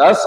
10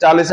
40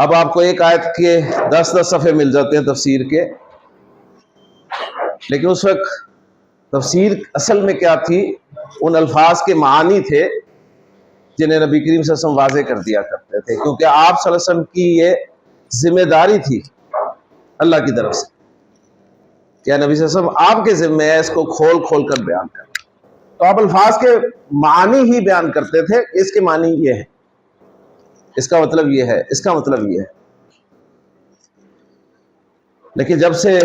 اب آپ کو ایک آیت کے 10 صفحے مل جاتے ہیں تفسیر کے، لیکن اس وقت تفسیر اصل میں کیا تھی؟ ان الفاظ کے معانی تھے جنہیں نبی کریم صلی اللہ علیہ وسلم واضح کر دیا کرتے تھے، کیونکہ آپ صلی اللہ علیہ وسلم کی یہ ذمہ داری تھی اللہ کی طرف سے، کیا نبی صلی اللہ علیہ وسلم آپ کے ذمہ ہے اس کو کھول کھول کر بیان کرنا۔ تو آپ الفاظ کے معنی ہی بیان کرتے تھے، اس کے معنی یہ ہے، اس کا مطلب یہ ہے، اس کا مطلب یہ ہے۔ لیکن جب سے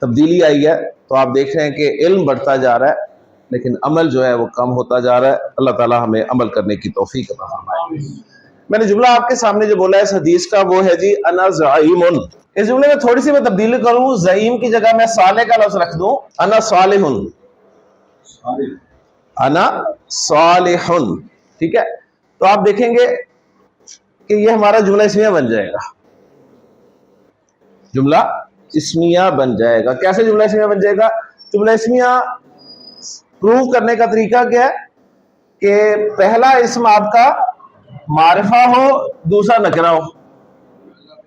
تبدیلی آئی ہے تو آپ دیکھ رہے ہیں کہ علم بڑھتا جا رہا ہے لیکن عمل جو ہے وہ کم ہوتا جا رہا ہے۔ اللہ تعالی ہمیں عمل کرنے کی توفیق عطا فرمائے۔ میں نے جملہ آپ کے سامنے جو بولا ہے اس حدیث کا، وہ ہے جی انا زعیم۔ اس جملے میں تھوڑی سی میں تبدیلی کروں، زعیم کی جگہ میں صالح کا لفظ رکھ دوں، انا صالح، انا صالح، ٹھیک ہے؟ تو آپ دیکھیں گے کہ یہ ہمارا جملہ اسمیہ بن جائے گا، جملہ اسمیہ بن جائے گا۔ کیسے جملہ اسمیہ بن جائے گا؟ جملہ اسمیہ پروو کرنے کا طریقہ کیا ہے کہ پہلا اسم آپ کا معرفہ ہو، دوسرا نکرہ ہو،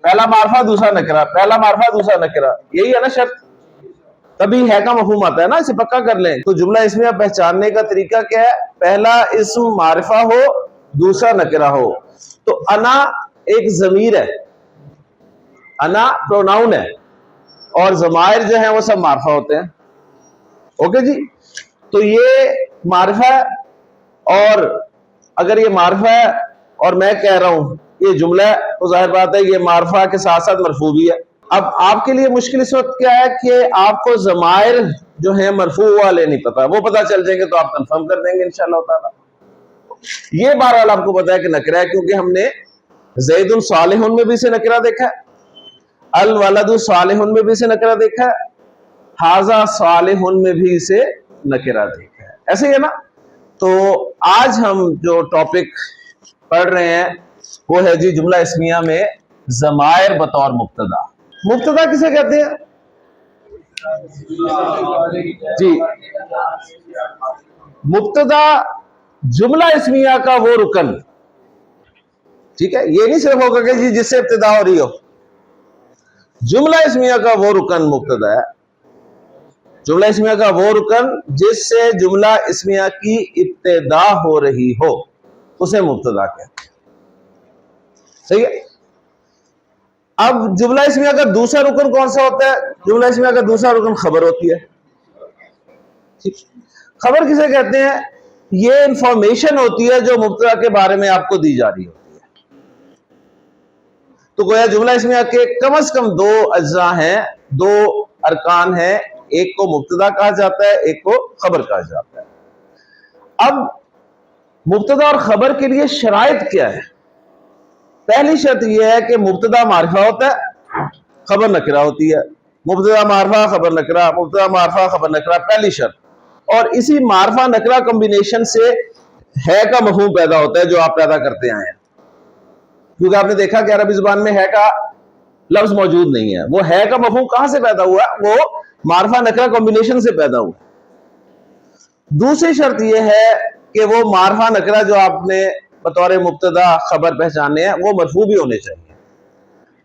پہلا معرفہ دوسرا نکرہ، پہلا معرفہ دوسرا نکرہ، یہی ہے نا شرط، تبھی ہے کا مفہوم آتا ہے نا، اسے پکا کر لیں۔ تو جملہ اسمیہ پہچاننے کا طریقہ کیا ہے؟ پہلا اسم معرفہ ہو، دوسرا نکرہ ہو۔ تو انا ایک ضمیر ہے، انا پروناؤن ہے، اور ضمائر جو ہیں وہ سب معرفہ ہوتے ہیں، اوکے جی؟ تو یہ معرفہ ہے، اور اگر یہ معرفہ ہے اور میں کہہ رہا ہوں یہ جملہ ہے تو ظاہر بات ہے یہ معرفہ کے ساتھ ساتھ مرفوع بھی ہے۔ اب آپ کے لیے مشکل اس وقت کیا ہے کہ آپ کو ضمائر جو ہیں مرفوع والے نہیں پتا، وہ پتا چل جائیں گے تو آپ کنفرم کر دیں گے انشاءاللہ تعالی۔ یہ بہرحال آپ کو پتا ہے کہ نکرہ ہے، کیونکہ ہم نے زید صالح میں بھی سے نکرہ دیکھا ہے، الولد صالح میں بھی سے نکرہ دیکھا ہے، ھذا صالح میں بھی سے نکرہ دیکھا ہے، ایسے ہی ہے نا؟ تو آج ہم جو ٹاپک پڑھ رہے ہیں وہ ہے جی جملہ اسمیہ میں ضمائر بطور مبتدا۔ مبتدا کسے کہتے ہیں جی؟ مبتدا جملہ اسمیہ کا وہ رکن، ٹھیک ہے؟ یہ نہیں صرف ہوگا کہ جی جس سے ابتدا ہو رہی ہو، جملہ اسمیہ کا وہ رکن مبتدا ہے، جملہ اسمیہ کا وہ رکن جس سے جملہ اسمیہ کی ابتدا ہو رہی ہو اسے مبتدا کہتے ہیں، صحیح ہے؟ اب جملہ اسمیہ کا دوسرا رکن کون سا ہوتا ہے؟ جملہ اسمیہ کا دوسرا رکن خبر ہوتی ہے۔ خبر کسے کہتے ہیں؟ یہ انفارمیشن ہوتی ہے جو مبتدا کے بارے میں آپ کو دی جا رہی ہوتی ہے۔ تو گویا جملہ اسمیہ کے کم از کم دو اجزاء ہیں، دو ارکان ہیں، ایک کو مبتدا کہا جاتا ہے، ایک کو خبر کہا جاتا ہے۔ اب مبتدا اور خبر کے لیے شرائط کیا ہے؟ پہلی شرط یہ ہے کہ مبتدا معرفہ ہوتا ہے، خبر نکرہ ہوتی ہے، مبتدا معرفہ خبر نکرہ، مبتدا معرفہ خبر نکرہ، پہلی شرط۔ اور اسی معرفہ نکرہ کمبینیشن سے ہے کا مفہوم پیدا ہوتا ہے جو آپ پیدا کرتے آئے ہیں، کیونکہ آپ نے دیکھا کہ عربی زبان میں ہے کا لفظ موجود نہیں ہے، وہ ہے کا مفہوم کہاں سے پیدا ہوا؟ وہ معرفہ نکرہ کمبینیشن سے پیدا ہوا۔ دوسری شرط یہ ہے کہ وہ معرفہ نکرہ جو آپ نے بطور مبتدا خبر پہچانے ہیں وہ مرفوع بھی ہونے چاہیے،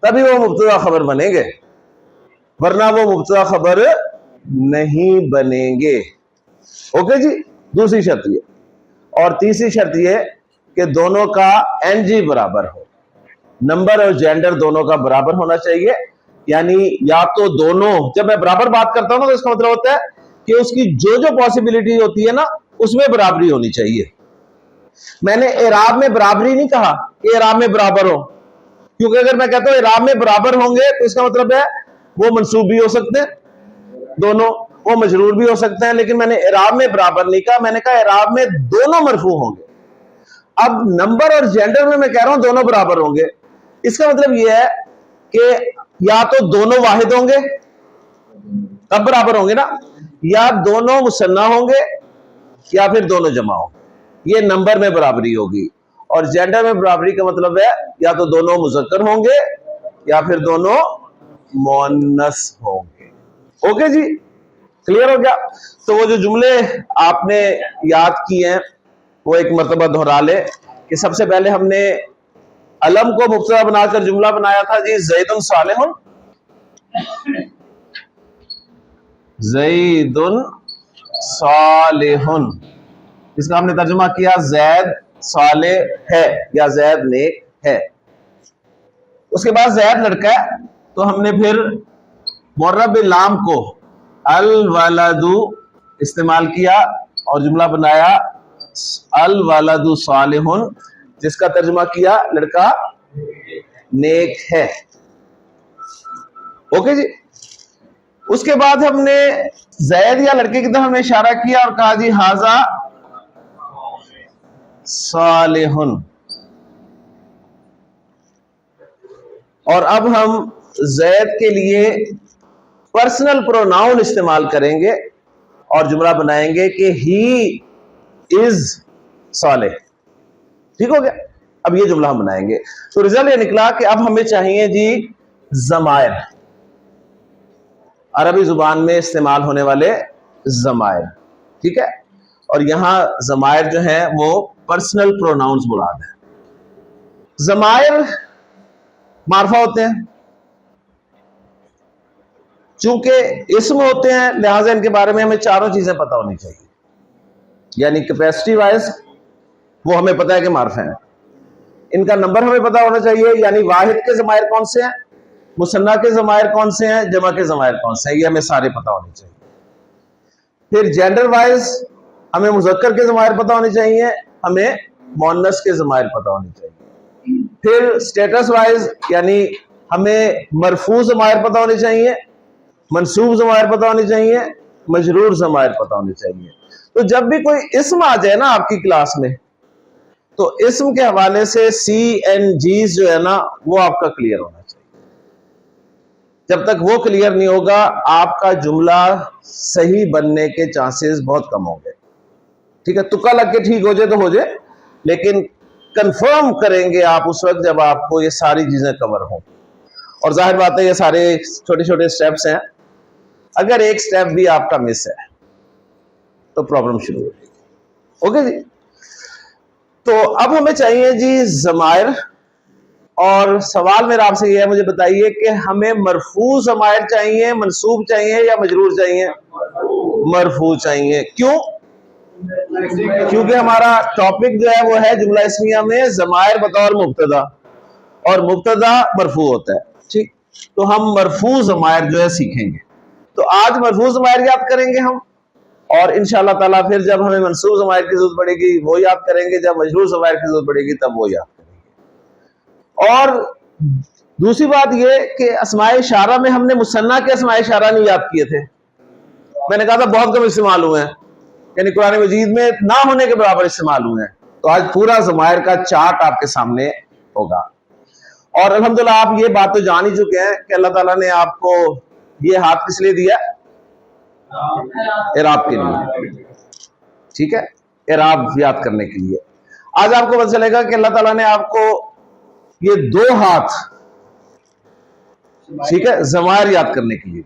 تبھی وہ مبتدا خبر بنیں گے، ورنہ وہ مبتدا خبر نہیں بنیں گے، اوکے جی؟ دوسری شرط یہ۔ اور تیسری شرط یہ کہ دونوں کا این جی برابر ہو، نمبر اور جینڈر دونوں کا برابر ہونا چاہیے، یعنی یا تو دونوں، جب میں برابر بات کرتا ہوں تو اس کا مطلب ہوتا ہے کہ اس کی جو پاسبلٹی ہوتی ہے نا اس میں برابری ہونی چاہیے۔ میں نے اعراب میں برابری نہیں کہا کہ اعراب میں برابر ہو، کیونکہ اگر میں کہتا ہوں اعراب میں برابر ہوں گے تو اس کا مطلب ہے وہ منصوب بھی ہو سکتے ہیں دونوں، وہ مجرور بھی ہو سکتے ہیں، لیکن میں نے اعراب میں برابر نہیں کہا، میں نے کہا اعراب میں دونوں مرفوع ہوں گے۔ اب نمبر اور جینڈر میں کہہ رہا ہوں دونوں برابر ہوں گے، اس کا مطلب یہ ہے کہ یا تو دونوں واحد ہوں گے تب برابر ہوں گے نا، یا دونوں مثنیٰ ہوں گے یا پھر دونوں جمع ہوں گے، یہ نمبر میں برابری ہوگی۔ اور جینڈر میں برابری کا مطلب ہے یا تو دونوں مذکر ہوں گے یا پھر دونوں مؤنث ہوں گے، اوکے جی؟ کلیئر ہو گیا؟ تو وہ جو جملے آپ نے یاد کیے ہیں وہ ایک مرتبہ دہرا لے کہ سب سے پہلے ہم نے علم کو مبتدا بنا کر جملہ بنایا تھا جی زید صالح، زید صالح، اس کا ہم نے ترجمہ کیا زید صالح ہے یا زید نیک ہے. اس کے بعد زید لڑکا ہے تو ہم نے پھر معرب لام کو الولد استعمال کیا اور جملہ بنایا الولد صالح، جس کا ترجمہ کیا لڑکا نیک ہے. اوکے جی. اس کے بعد ہم نے زید یا لڑکے کی طرف ہم نے اشارہ کیا اور کہا جی ھذا صالح. اور اب ہم زید کے لیے پرسنل پروناؤن استعمال کریں گے اور جملہ بنائیں گے کہ ہی از صالح. ٹھیک ہو گیا. اب یہ جملہ ہم بنائیں گے. تو رزلٹ یہ نکلا کہ اب ہمیں چاہیے جی ضمائر، عربی زبان میں استعمال ہونے والے ضمائر. ٹھیک ہے. اور یہاں ضمائر جو ہیں وہ پرسنل پروناؤنز مراد ہیں. ضمائر معرفہ ہوتے ہیں، چونکہ اسم ہوتے ہیں لہٰذا ان کے بارے میں ہمیں چاروں چیزیں پتہ ہونی چاہیے. یعنی کیپیسٹی وائز وہ ہمیں پتہ ہے کہ معرفہ ہیں، ان کا نمبر ہمیں پتہ ہونا چاہیے، یعنی واحد کے ضمائر کون سے ہیں، مثنیٰ کے ضمائر کون سے ہیں، جمع کے ضمائر کون سے ہیں، یہ ہمیں سارے پتہ ہونے چاہیے. پھر جینڈر وائز ہمیں مذکر کے ضمائر پتہ ہونے چاہیے، ہمیں مؤنث کے ضمائر پتہ ہونے چاہیے. پھر سٹیٹس وائز یعنی ہمیں مرفوع ضمائر پتہ ہونے چاہیے، منصوب ضمائر پتہ ہونے چاہیے، مجرور ضمائر پتہ ہونے چاہیے. تو جب بھی کوئی اسم آ جائے نا آپ کی کلاس میں تو اسم کے حوالے سے سی این جیز جو ہے نا وہ آپ کا کلیئر ہونا چاہیے. جب تک وہ کلیئر نہیں ہوگا آپ کا جملہ صحیح بننے کے چانسز بہت کم ہوں گے. ٹھیک ہے. تکا لگ کے ٹھیک ہو جائے تو ہو جائے، لیکن کنفرم کریں گے آپ اس وقت جب آپ کو یہ ساری چیزیں کور ہوں. اور ظاہر بات ہے یہ سارے چھوٹے چھوٹے سٹیپس ہیں، اگر ایک سٹیپ بھی آپ کا مس ہے تو پرابلم شروع ہو جائے گی. اوکے جی. تو اب ہمیں چاہیے جی ضمائر، اور سوال میرا آپ سے یہ ہے مجھے بتائیے کہ ہمیں مرفوع ضمائر چاہیے، منصوب چاہیے یا مجرور چاہیے؟ مرفوع چاہیے. کیوں؟ کیونکہ ہمارا ٹاپک جو ہے وہ ہے جملہ اسمیہ میں ضمائر بطور مبتدا، اور مبتدا مرفوع ہوتا ہے. ٹھیک. تو ہم مرفوع ضمائر جو ہے سیکھیں گے. تو آج مرفوع ضمائر یاد کریں گے ہم، اور انشاءاللہ تعالیٰ پھر جب ہمیں منصوب ضمائر کی ضرورت پڑے گی وہ یاد کریں گے، جب مجرور ضمائر کی ضرورت پڑے گی تب وہ یاد کریں گے. اور دوسری بات یہ کہ اسماء اشارہ میں ہم نے مثنیٰ کے اسماء اشارہ نہیں یاد کیے تھے. میں نے کہا تھا بہت کم استعمال ہوئے ہیں، یعنی قرآن مجید میں نہ ہونے کے برابر استعمال ہوئے ہیں. تو آج پورا ضمائر کا چارٹ آپ کے سامنے ہوگا. اور الحمدللہ آپ یہ بات تو جان ہی چکے ہیں کہ اللہ تعالیٰ نے آپ کو یہ ہاتھ کس لیے دیا؟ اعراب کے لیے. ٹھیک ہے. اعراب یاد کرنے کے لیے. آج آپ کو پتہ چلے گا کہ اللہ تعالیٰ نے آپ کو یہ دو ہاتھ، ٹھیک ہے، ضمائر یاد کرنے کے لیے.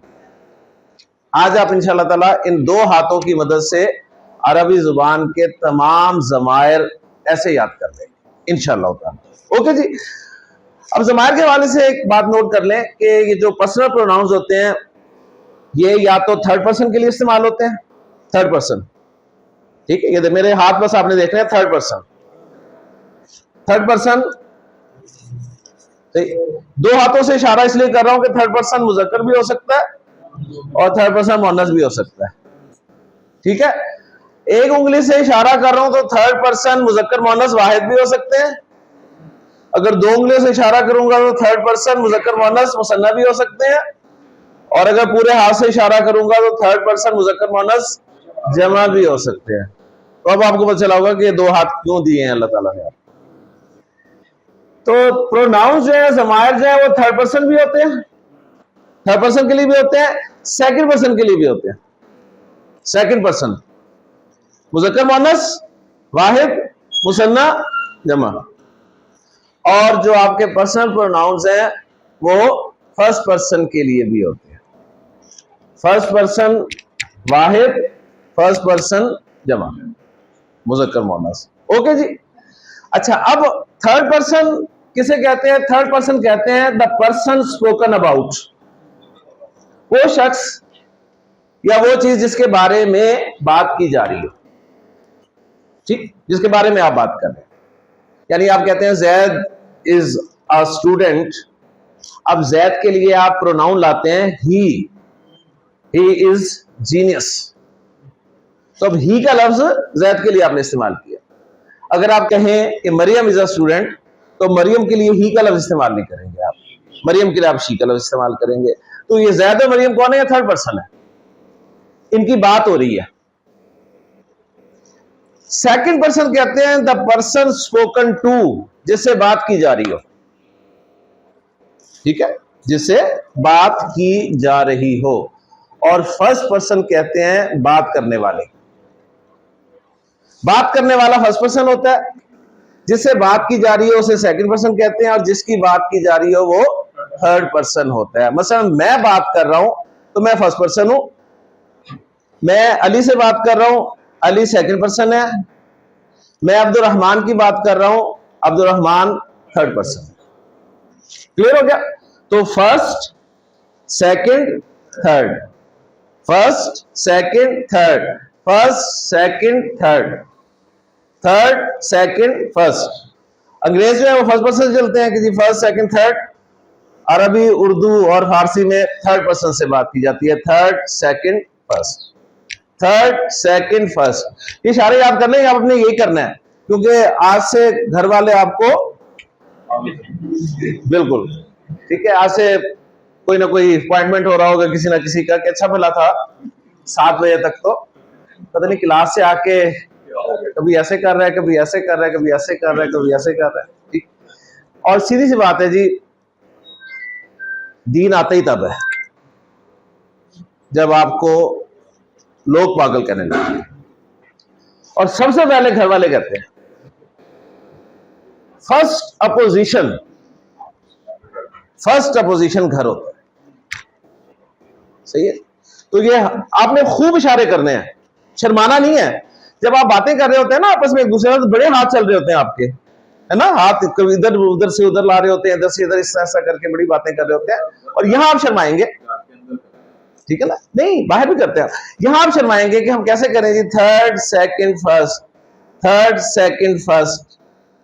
آج آپ انشاءاللہ تعالیٰ ان دو ہاتھوں کی مدد سے عربی زبان کے تمام ضمائر ایسے یاد کر لیں گے انشاءاللہ تعالیٰ. اوکے جی. اب ضمائر کے حوالے سے ایک بات نوٹ کر لیں کہ یہ جو پرسنل پروناؤنز ہوتے ہیں یہ یا تو تھرڈ پرسن کے لیے استعمال ہوتے ہیں، تھرڈ پرسن. ٹھیک ہے. یہ میرے ہاتھ بس آپ نے دیکھ رہے ہیں تھرڈ پرسن. تھرڈ پرسن دو ہاتھوں سے اشارہ اس لیے کر رہا ہوں کہ تھرڈ پرسن مذکر بھی ہو سکتا ہے اور تھرڈ پرسن مؤنث بھی ہو سکتا ہے. ٹھیک ہے. ایک انگلی سے اشارہ کر رہا ہوں تو تھرڈ پرسن مذکر مؤنث واحد بھی ہو سکتے ہیں. اگر دو انگلیوں سے اشارہ کروں گا تو تھرڈ پرسن مذکر مؤنث مثنیٰ بھی ہو سکتے ہیں. اور اگر پورے ہاتھ سے اشارہ کروں گا تو تھرڈ پرسن مذکر مؤنث جمع بھی ہو سکتے ہیں. تو اب آپ کو پتہ چلا ہوگا کہ یہ دو ہاتھ کیوں دیے ہیں اللہ تعالیٰ نے. تو پروناؤنز جو ہیں ضمائر جو ہیں وہ تھرڈ پرسن بھی ہوتے ہیں، تھرڈ پرسن کے لیے بھی ہوتے ہیں، سیکنڈ پرسن کے لیے بھی ہوتے ہیں. سیکنڈ پرسن مذکر مؤنث واحد مثنیٰ جمع. اور جو آپ کے پرسنل پروناؤنز ہیں وہ فرسٹ پرسن کے لیے بھی ہوتے ہیں. فرسٹ پرسن واحد، فرسٹ پرسن جمع، مذکر مؤنث. اوکے جی. اچھا اب تھرڈ پرسن کسے کہتے ہیں؟ تھرڈ پرسن کہتے ہیں دا پرسن اسپوکن اباؤٹ، وہ شخص یا وہ چیز جس کے بارے میں بات کی جا رہی ہو، ٹھیک، جس کے بارے میں آپ بات کر رہے ہیں. یعنی آپ کہتے ہیں زید از اے اسٹوڈنٹ، اب زید کے لیے آپ پروناؤن لاتے ہیں ہی از جینیس، تو اب ہی کا لفظ زید کے لیے آپ نے استعمال کیا. اگر آپ کہیں کہ مریم از اے اسٹوڈنٹ تو مریم کے لیے ہی کا لفظ استعمال نہیں کریں گے آپ، مریم کے لیے آپ شی کا لفظ استعمال کریں گے. تو یہ زید اور مریم کون ہے؟ یا تھرڈ پرسن ہے، ان کی بات ہو رہی ہے. سیکنڈ پرسن کہتے ہیں دا پرسن اسپوکن ٹو، جس سے بات کی جا رہی ہو، ٹھیک ہے، جس سے بات کی جا رہی ہو. اور فرسٹ پرسن کہتے ہیں بات کرنے والے. بات کرنے والا فرسٹ پرسن ہوتا ہے، جس سے بات کی جا رہی ہے اسے سیکنڈ پرسن کہتے ہیں، اور جس کی بات کی جا رہی ہو وہ تھرڈ پرسن ہوتا ہے. مثلا میں بات کر رہا ہوں تو میں فرسٹ پرسن ہوں، میں علی سے بات کر رہا ہوں، علی سیکنڈ پرسن ہے، میں عبد الرحمان کی بات کر رہا ہوں، عبد الرحمان تھرڈ پرسن. کلیئر ہو گیا؟ تو first second third, first second third, first second third, third second first. انگریز جو ہے وہ فرسٹ پرسن چلتے ہیں کہ جی فرسٹ سیکنڈ تھرڈ. عربی، اردو اور فارسی میں تھرڈ پرسن سے بات کی جاتی ہے، third second first, third second first. یہ اشارے یاد کر لیں، آپ نے یہی کرنا ہے، کیونکہ آج سے گھر والے آپ کو بالکل ٹھیک ہے، آج سے کوئی نہ کوئی اپوائنٹمنٹ ہو رہا ہوگا کسی نہ کسی کا کہ اچھا بھلا تھا 7 بجے تک، تو پتہ نہیں کلاس سے آ کے کبھی ایسے کر رہا ہے، کبھی ایسے کر رہا ہے، کبھی ایسے کر رہا ہے، کبھی ایسے کر رہا ہے، ٹھیک. اور سیدھی سی بات ہے جی، دین آتا ہی تب ہے جب آپ کو لوگ پاگل کرنے لگے. اور سب سے پہلے گھر والے کہتے ہیں فرسٹ اپوزیشن گھر ہوتا ہے، صحیح ہے. تو یہ آپ نے خوب اشارے کرنے ہیں، شرمانا نہیں ہے. جب آپ باتیں کر رہے ہوتے ہیں نا آپس میں ایک دوسرے سے، بڑے ہاتھ چل رہے ہوتے ہیں آپ کے، ہے نا، ہاتھ ادھر سے ادھر لا رہے ہوتے ہیں، ادھر سے ادھر ایسا کر کے بڑی باتیں کر رہے ہوتے ہیں، اور یہاں آپ شرمائیں گے، ٹھیک ہے نا، نہیں باہر بھی کرتے ہیں. یہاں آپ شرمائیں گے کہ ہم کیسے کریں جی third second first, third second first,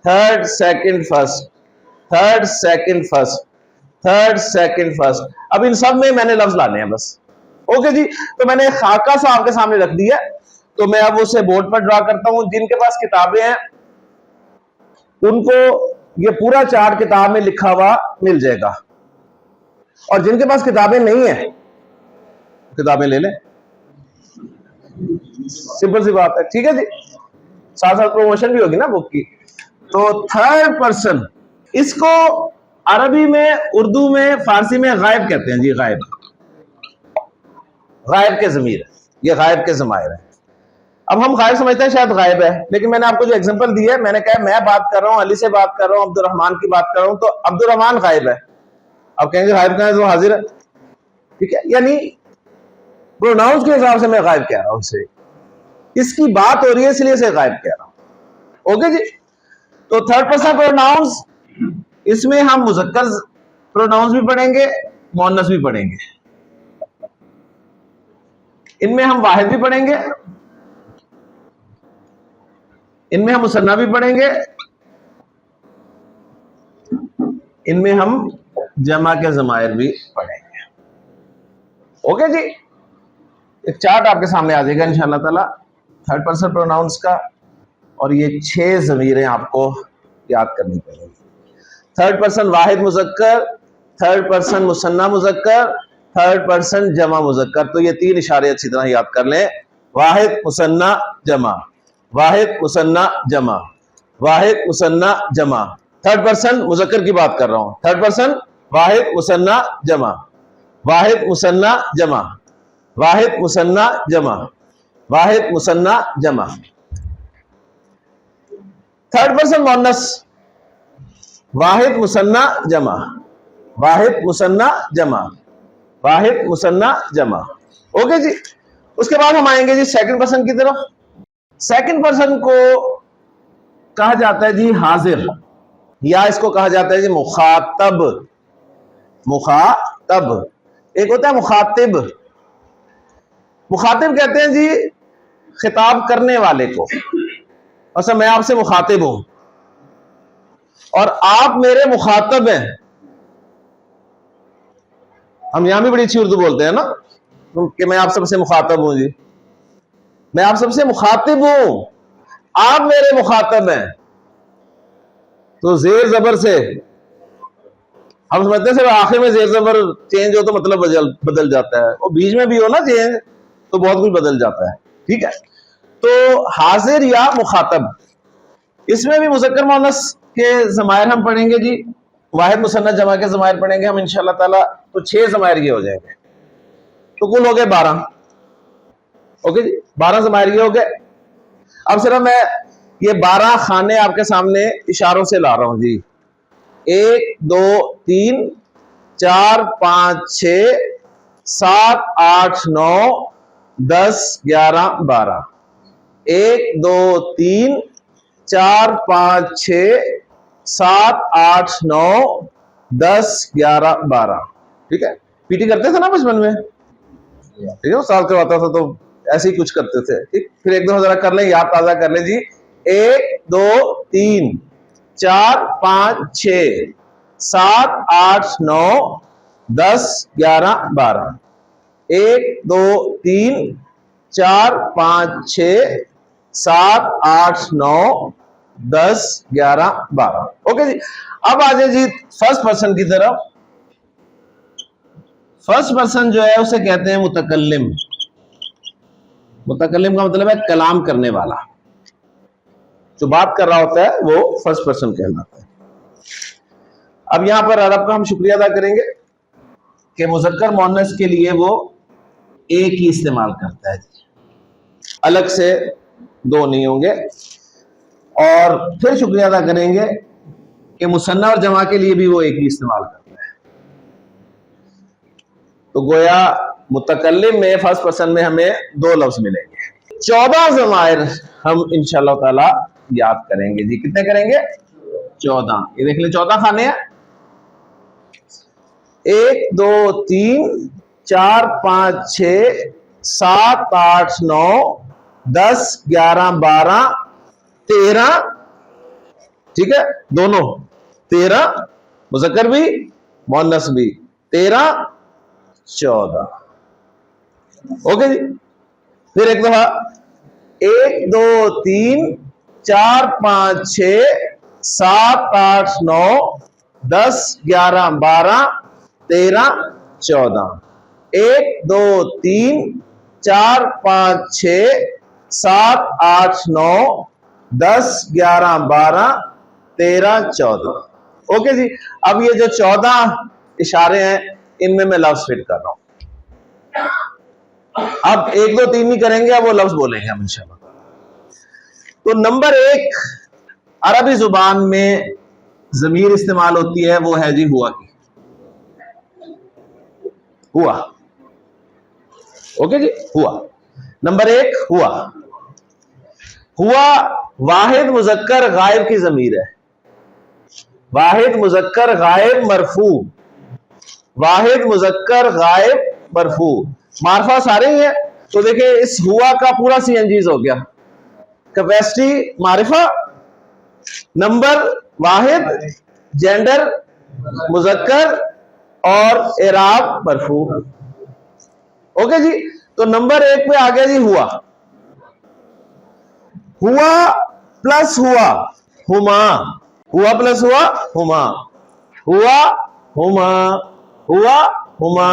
third second first, third second first, third second first. اب ان سب میں نے لفظ لانے ہیں بس. اوکے جی، تو میں نے خاکہ سا آپ کے سامنے رکھ دیا، تو میں اب اسے بورڈ پر ڈرا کرتا ہوں. جن کے پاس کتابیں ہیں ان کو یہ پورا چارٹ کتاب میں لکھا ہوا مل جائے گا، اور جن کے پاس کتابیں نہیں ہیں کتابیں لے لیں، سمپل سی بات ہے، ٹھیک ہے جی. ساتھ ساتھ پروموشن بھی ہوگی نا بک کی. تو تھرڈ پرسن، اس کو عربی میں، اردو میں، فارسی میں غائب کہتے ہیں جی. غائب کے ضمیر، یہ غائب کے ضمائر ہیں. اب ہم غائب سمجھتے ہیں شاید غائب ہے، لیکن میں نے آپ کو جو ایگزامپل دی ہے، میں نے کہا میں بات کر رہا ہوں، علی سے بات کر رہا ہوں، عبد الرحمان کی بات کر رہا ہوں، تو عبد الرحمان غائب ہے. اب کہیں گے غائب کہاں ہے؟ تو حاضر ہے، ٹھیک ہے. یعنی پروناؤنس کے حساب سے میں غائب کہہ رہا ہوں، اسے اس کی بات ہو رہی ہے اس لیے اسے غائب کہہ رہا ہوں. اوکے جی. تو تھرڈ پرسن پروناؤنس، اس میں ہم مذکر پروناؤنس بھی پڑھیں گے، مؤنث بھی پڑھیں گے. ان میں ہم واحد بھی پڑھیں گے، ان میں ہم مثنیٰ بھی پڑھیں گے، ان میں ہم جمع کے ضمائر بھی پڑھیں گے. اوکے جی. ایک چارٹ آپ کے سامنے آ جائے گا انشاءاللہ تعالی تھرڈ پرسن پروناؤنس کا، اور یہ 6 ضمیریں آپ کو یاد کرنی پڑیں گی. تھرڈ پرسن واحد مذکر، تھرڈ پرسن مثنیٰ مذکر، تھرڈ پرسن جمع مذکر. تو یہ 3 اشارے اچھی طرح یاد کر لیں: واحد مثنیٰ جمع، واحد مثنیٰ جمع، واحد مثنیٰ جمع. تھرڈ پرسن مذکر کی بات کر رہا ہوں، تھرڈ پرسن واحد مثنیٰ جمع، واحد مثنیٰ جمع، واحد مثنیٰ جمع، واحد مثنیٰ جمع. تھرڈ پرسن مؤنث، واحد مثنیٰ جمع، واحد مثنیٰ جمع، واحد مثنیٰ جمع. اوکے جی. اس کے بعد ہم آئیں گے جی سیکنڈ پرسن کی طرف. سیکنڈ پرسن کو کہا جاتا ہے جی حاضر. یا اس کو کہا جاتا ہے جی مخاطب. مخاطب ایک ہوتا ہے مخاطب. مخاطب کہتے ہیں جی خطاب کرنے والے کو. اچھا میں آپ سے مخاطب ہوں اور آپ میرے مخاطب ہیں. ہم یہاں بھی بڑی اچھی اردو بولتے ہیں نا کہ میں آپ سب سے مخاطب ہوں. جی میں آپ سب سے مخاطب ہوں, آپ میرے مخاطب ہیں. تو زیر زبر سے ہم سمجھتے ہیں صرف آخر میں زیر زبر چینج ہو تو مطلب بدل جاتا ہے, اور بیچ میں بھی ہو نا چینج تو بہت کچھ بدل جاتا ہے. ٹھیک ہے, تو حاضر یا مخاطب, اس میں بھی مذکر مؤنث کے ضمائر ہم پڑھیں گے جی. واحد مثنث جمع کے ضمائر پڑھیں گے ہم انشاءاللہ تعالی. تو 6 ضمائر یہ ہو جائیں گے, تو کل ہو گئے 12. اوکے جی 12 ضمائر یہ ہو گئے. اب صرف میں یہ 12 خانے آپ کے سامنے اشاروں سے لا رہا ہوں جی. 1 2 3 4 5 6 7 8 9 10 11 12. 1 2 3 4 5 6 7 8 9 10 11 12. ٹھیک ہے, پی ٹی کرتے تھے نا بچپن میں, ٹھیک ہے سال کرواتا تھا تو ایسے ہی کچھ کرتے تھے. ٹھیک, پھر ایک دو ذرا کر لیں, یاد تازہ کر لیں جی. 1 2 3 4 5 6 7 8 9 10 11 12. 1 2 3 4 5 6 7 8 9 10 11 12. اوکے جی, اب آ جائے جی فرسٹ پرسن کی طرف. فرسٹ پرسن جو ہے اسے کہتے ہیں متکلم. متکلم کا مطلب ہے کلام کرنے والا, جو بات کر رہا ہوتا ہے وہ فرسٹ پرسن کہلاتا ہے. اب یہاں پر عرب کا ہم شکریہ ادا کریں گے کہ مذکر مؤنث کے لیے وہ ایک ہی استعمال کرتا ہے, الگ سے 2 نہیں ہوں گے. اور پھر شکریہ ادا کریں گے کہ مثنیٰ اور جمع کے لیے بھی وہ ایک ہی استعمال کرتا ہے. تو گویا متکلم میں فرسٹ پرسن میں ہمیں 2 لفظ ملیں گے. 14 ضمائر ہم انشاءاللہ تعالی یاد کریں گے جی. کتنے کریں گے؟ 14. یہ دیکھ لیں 14 خانے ہیں. 1 2 3 4 5 6 7 8 9 10 11 12 13. ٹھیک ہے, دونوں 13, مذکر بھی مؤنث بھی. 13 14. اوکے جی, پھر ایک دفعہ 1 2 3 4 5 6 7 8 9 10 11 12 13 14. 1 2 3 4 5 6 7 8 9 10 11 12 13 14. اوکے جی, اب یہ جو 14 اشارے ہیں ان میں لفظ فٹ کر رہا ہوں. اب 1 2 3 نہیں کریں گے, اب وہ لفظ بولیں گے ہم انشاءاللہ. تو نمبر 1 عربی زبان میں ضمیر استعمال ہوتی ہے وہ ہے جی ہوا کی. ہوا. اوکے جی, ہوا نمبر 1 ہوا. ہوا واحد مذکر غائب کی ضمیر ہے. واحد مذکر غائب مرفوع. واحد مذکر غائب مرفوع. معرفہ سارے ہی ہیں, تو دیکھیں اس ہوا کا پورا سی انجیز ہو گیا. کیپیسٹی معرفہ, نمبر واحد, جینڈر مذکر, اور اعراب مرفوع. اوکے جی, تو نمبر 1 پہ آ گیا جی ہوا. ہوا پلس ہوا ہما. ہوا پلس ہوا ہما. ہوا ہما. ہوا ہما.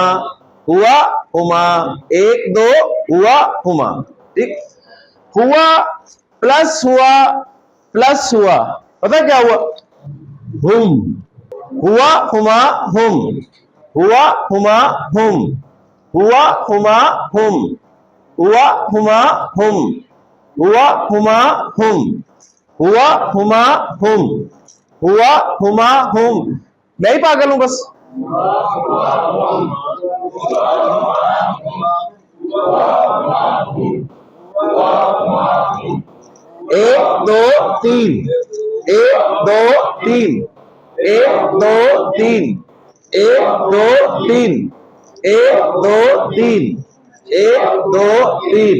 ہوا ہما. 1 2 ہوا ہما. ٹھیک, ہوا پلس ہوا پلس ہوا, پتہ کیا ہوا؟ ہم. ہوا ہما ہم. ہوا ہما ہم. ہوا ہما ہم. ہوا ہما ہم. ہوا ہما ہم. ہوا ہما ہم. ہوا ہما ہم. میں ہی پاگل ہوں بس. 1 2 3. 1 2 3. 1 2 3 1 2 3 1 2 3 1 2 3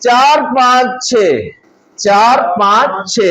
4 5 6 4 5 6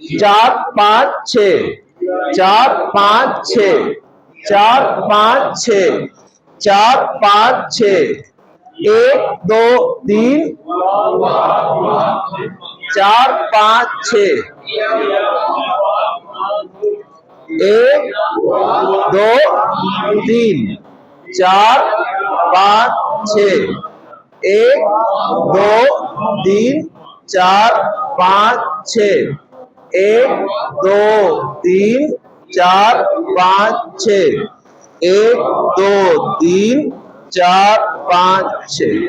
4 5 6 4 5 6 4 5 6 4 5 6 1 2 3 4 5 6 1 2 3 4 5 6 1 2 3 4 5 6 1 2 3 4 5 6 1 2 3 4 5 6।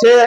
6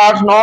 8 9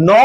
9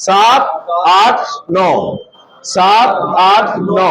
7 8 9 7 8 9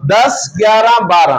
10 11 12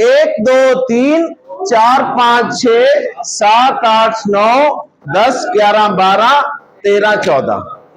1 2 3 4 5 6 7 8 9 10 11 12 13 14।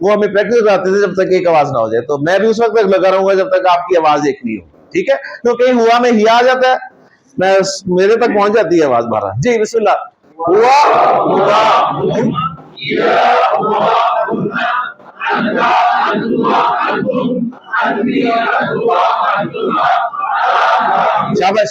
وہ ہمیں پریکٹس کراتے تھے جب تک ایک آواز نہ ہو جائے. تو میں بھی اس وقت تک لگا رہوں گا جب تک آپ کی آواز ایک نہیں ہو. ٹھیک ہے؟ تو کہیں ہوا میں ہی آ جاتا ہے, میں میرے تک پہنچ جاتی ہے آواز بارہ. جی بسم اللہ. شاباش.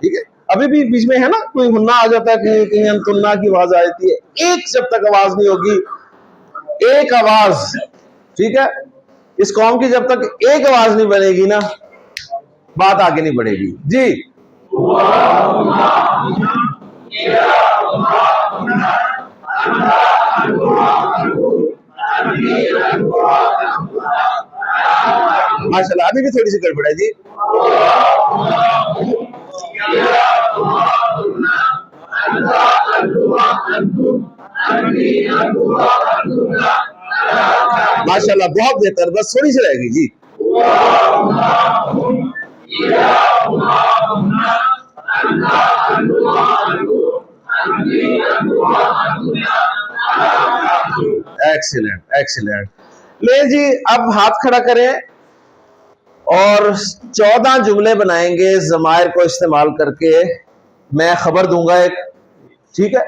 ٹھیک ہے, ابھی بھی بیچ میں ہے نا کوئی ہننا آ جاتا ہے, کہیں کہیں انتنا کی آواز آ جاتی ہے. ایک جب تک آواز نہیں ہوگی, ایک آواز, ٹھیک ہے, اس قوم کی جب تک ایک آواز نہیں بنے گی نا, بات آگے نہیں بڑھے گی. جی ماشاء اللہ, ابھی بھی تھوڑی سی گڑبڑ ہے. جی ماشاء اللہ, بہت بہتر, بس تھوڑی سی رہے گی. جی ایکسیلنٹ ایکسیلنٹ. لے جی, اب ہاتھ کھڑا کریں اور 14 جملے بنائیں گے ضمائر کو استعمال کر کے. میں خبر دوں گا ایک, ٹھیک ہے,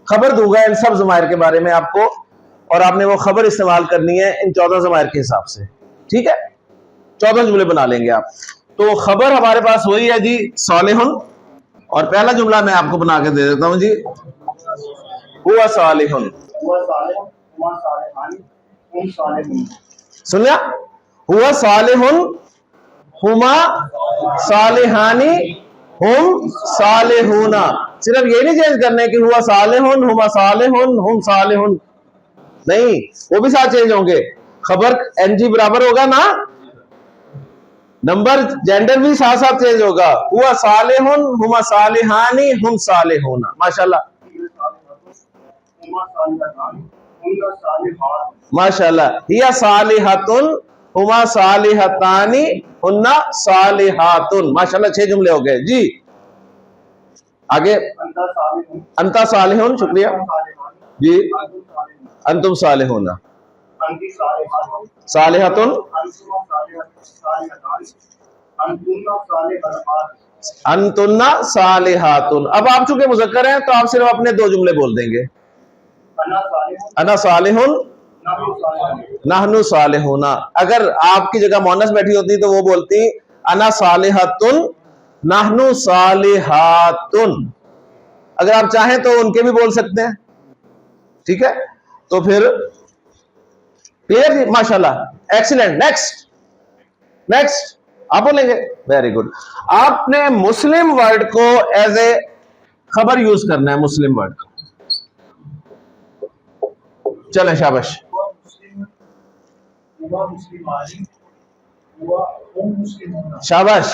خبر دوں گا ان سب ضمائر کے بارے میں آپ کو, اور آپ نے وہ خبر استعمال کرنی ہے ان 14 ضمائر کے حساب سے. ٹھیک ہے, 14 جملے بنا لیں گے آپ. تو خبر ہمارے پاس وہی ہے جی, صالح. اور پہلا جملہ میں آپ کو بنا کے دے دیتا ہوں جی, ہوا صالح. سن لیا, ہوا صالح ہما صالحانی ہم صالحون. صرف یہ نہیں چینج کرنے کہ ہوا صالح ہما صالح ہم صالح, نہیں, وہ بھی ساتھ چینج ہوں گے. خبر این جی برابر ہوگا نا, نمبر جینڈر بھی ساتھ ساتھ چینج ہوگا. ہوا صالح ہما صالحانی ہم صالحون. ماشاءاللہ ماشاءاللہ. ہیا صالحاتن ہما صالحتانی ہن صالحاتن. ماشاءاللہ 6 جملے ہو گئے. جی آگے, انتا صالحون. شکریہ. جی انتم صالحون. صالحاتن انتن صالحاتن. اب آپ چونکہ مذکر ہیں تو آپ صرف اپنے 2 جملے بول دیں گے. انا صالح نحن صالحون. اگر آپ کی جگہ مؤنث بیٹھی ہوتی تو وہ بولتی انا صالحۃن نحن صالحاتن. اگر آپ چاہیں تو ان کے بھی بول سکتے ہیں. ٹھیک ہے, تو پھر کلیئر جی, ماشاءاللہ, ایکسیلنٹ. نیکسٹ نیکسٹ آپ بولیں گے. Very good. آپ نے مسلم ورڈ کو ایز اے خبر یوز کرنا ہے. مسلم ورڈ کو چلیں, شاباش. شاباش.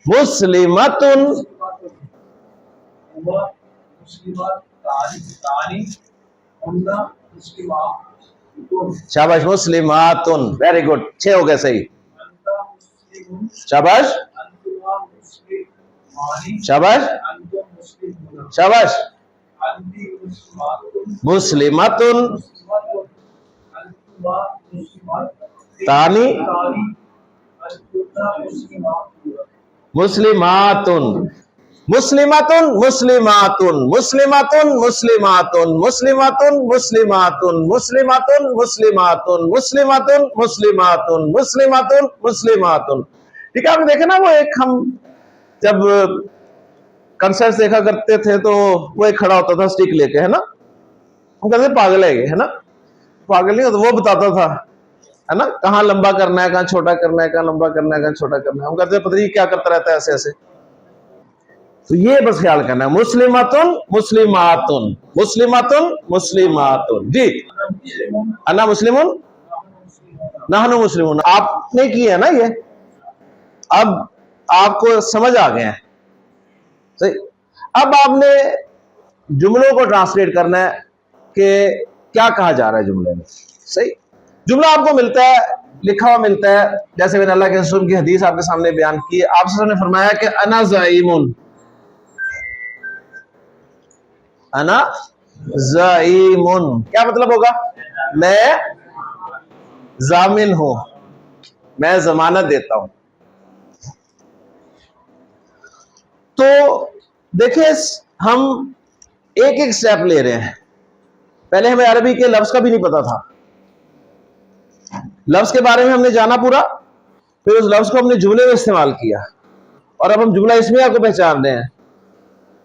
مسلمتن. شاباش. مسلماتن. ویری گڈ, 6 ہو گئے صحیح. شاباش شاباش شاباش. مسلماتن تانی مسلماتن. مسلماتن مسلماتن مسلماتن مسلماتن مسلماتن مسلماتن مسلماتن مسلماتن مسلماتن مسلماتن مسلماتن مسلماتن. ٹھیک ہے, آپ نے دیکھا نا وہ ایک, ہم جب کنسرٹ دیکھا کرتے تھے تو وہ ایک کھڑا ہوتا تھا سٹک لے کے, ہے نا, ہم کہتے ہیں پاگل ہے یہ, ہے نا, پاگل نہیں ہوتا, وہ بتاتا تھا, ہے نا, کہاں لمبا کرنا ہے, کہاں چھوٹا کرنا ہے, کہاں لمبا کرنا ہے, کہاں چھوٹا کرنا ہے. ہم کہتے ہیں پتہ نہیں کیا کرتا رہتا ہے ایسے ایسے. تو یہ بس خیال کرنا ہے. مسلماتن مسلماتن مسلماتن مسلماتن. جی انا مسلمون نحن مسلمون. آپ نے کی ہے نا یہ, اب آپ کو سمجھ آ گئے ہیں. صحیح. اب آپ نے جملوں کو ٹرانسلیٹ کرنا ہے کہ کیا کہا جا رہا ہے جملے میں. صحیح. جملہ آپ کو ملتا ہے، لکھا ہوا ملتا ہے، جیسے میں نے اللہ کے رسول کی حدیث آپ کے سامنے بیان کی ہے. آپ نے فرمایا کہ انا زعیم، انا زعیم، کیا مطلب ہوگا؟ میں ضامن ہوں، میں ضمانت دیتا ہوں. تو دیکھیں ہم ایک ایک سٹیپ لے رہے ہیں. پہلے ہمیں عربی کے لفظ کا بھی نہیں پتا تھا، لفظ کے بارے میں ہم نے جانا پورا، پھر اس لفظ کو ہم نے جملے میں استعمال کیا، اور اب ہم جملہ اسمیہ کو پہچان رہے ہیں.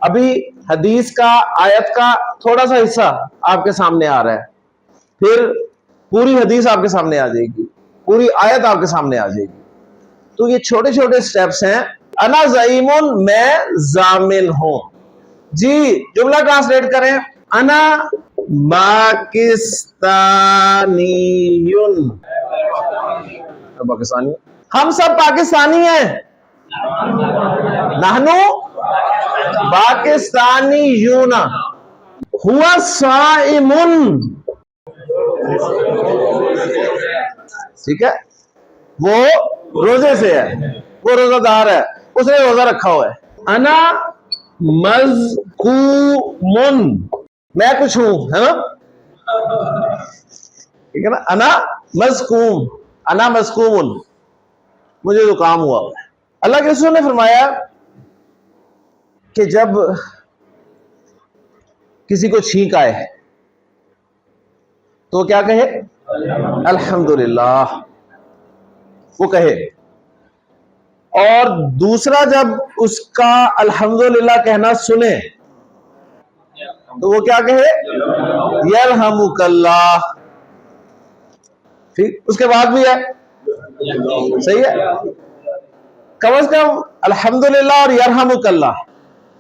ابھی حدیث کا، آیت کا تھوڑا سا حصہ آپ کے سامنے آ رہا ہے، پھر پوری حدیث آپ کے سامنے آ جائے گی، پوری آیت آپ کے سامنے آ جائے گی. تو یہ چھوٹے چھوٹے سٹیپس ہیں. انا زعیم، میں ضامن ہوں. جی جملہ ٹرانسلیٹ کریں. انا پاکستانی، پاکستانی، ہم سب پاکستانی ہیں. نحنو پاکستانیون. ہوا صائم، ٹھیک ہے، وہ روزے سے ہے، وہ روزہ دار ہے، اس نے روزہ رکھا ہوا ہے. انا مذکوم، میں کچھ ہوں، ہے نا، ٹھیک ہے نا. انا مذکوم، انا مذکوم، مجھے زکام ہوا ہے. اللہ کے رسول نے فرمایا کہ جب کسی کو چھینک آئے تو کیا کہے؟ الحمدللہ، وہ کہے. اور دوسرا جب اس کا الحمدللہ کہنا سنے تو وہ کیا کہے؟ یرحمک اللہ. ٹھیک، اس کے بعد بھی ہے، صحیح ہے، کم از کم الحمدللہ اور یرحمک اللہ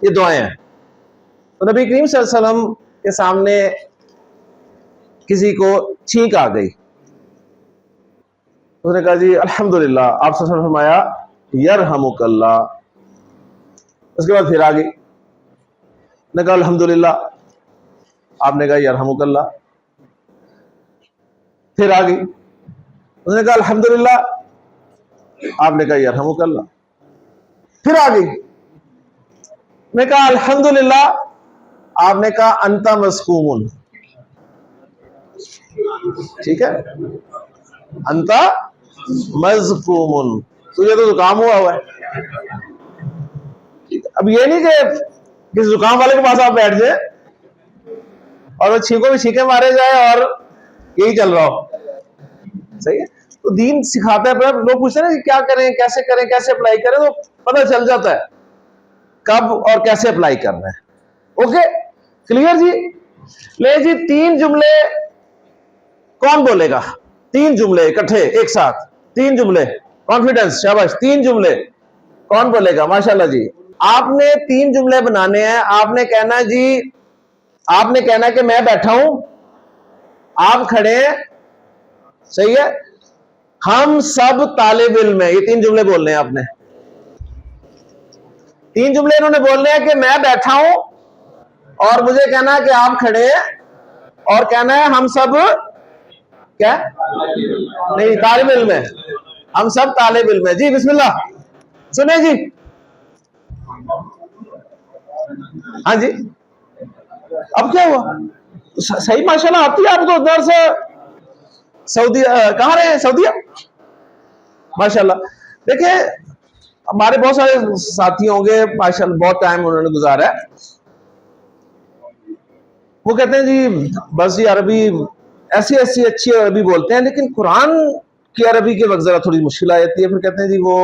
یہ دعائیں ہیں. تو نبی کریم صلی اللہ علیہ وسلم کے سامنے کسی کو چھینک آ گئی، اس نے کہا جی الحمدللہ. آپ صلی اللہ علیہ وسلم نے فرمایا یرحمک اللہ. اس کے بعد پھر آ گئی، نے کہا الحمدللہ. آپ نے کہا یرحمک اللہ. پھر آ گئی، اس نے کہا الحمدللہ. آپ نے کہا یرحمک اللہ. پھر آ گئی، نے کہا الحمدللہ. آپ نے کہا انت مسکوم. ٹھیک ہے، انت مذکوم، تجھے تو زکام ہوا ہے. اب یہ نہیں کہ کسی زکام والے کے پاس آپ بیٹھ جائیں اور وہ چھینکوں میں چھینکے مارے جائے اور یہی چل رہا ہو. صحیح ہے، تو دین سکھاتا ہے. پر لوگ پوچھتے ہیں نا کیا کریں، کیسے اپلائی کریں، تو پتہ چل جاتا ہے کب اور کیسے اپلائی کرنا ہے. اوکے کلیئر جی. لے جی 3 جملے کون بولے گا؟ 3 جملے اکٹھے ایک ساتھ، 3 جملے، کانفیڈنس، شاباش. 3 جملے کون بولے گا؟ ماشاءاللہ جی. آپ نے 3 جملے بنانے ہیں. آپ نے کہنا جی، آپ نے کہنا کہ میں بیٹھا ہوں، آپ کھڑے ہیں، صحیح ہے، ہم سب طالب علم ہیں. یہ 3 جملے بولنے ہیں آپ نے. 3 جملے انہوں نے بولنے ہیں کہ میں بیٹھا ہوں، اور مجھے کہنا ہے کہ آپ کھڑے ہیں، اور کہنا ہے ہم سب کیا نہیں طالب علم ہے، ہم سب طالب علم ہے. جی بسم اللہ سنیں جی. ہاں جی، اب کیا ہوا؟ صحیح ماشاءاللہ آتی ہے آپ کو ادھر سے. سعودی کہاں رہے ہیں؟ سعودیہ، ماشاءاللہ. دیکھیں ہمارے بہت سارے ساتھی ہوں گے ماشاءاللہ، بہت ٹائم انہوں نے گزارا ہے. وہ کہتے ہیں جی بس جی عربی ایسی اچھی عربی بولتے ہیں، لیکن قرآن کی عربی کے وقت ذرا تھوڑی مشکل آ جاتی ہے. پھر کہتے ہیں جی وہ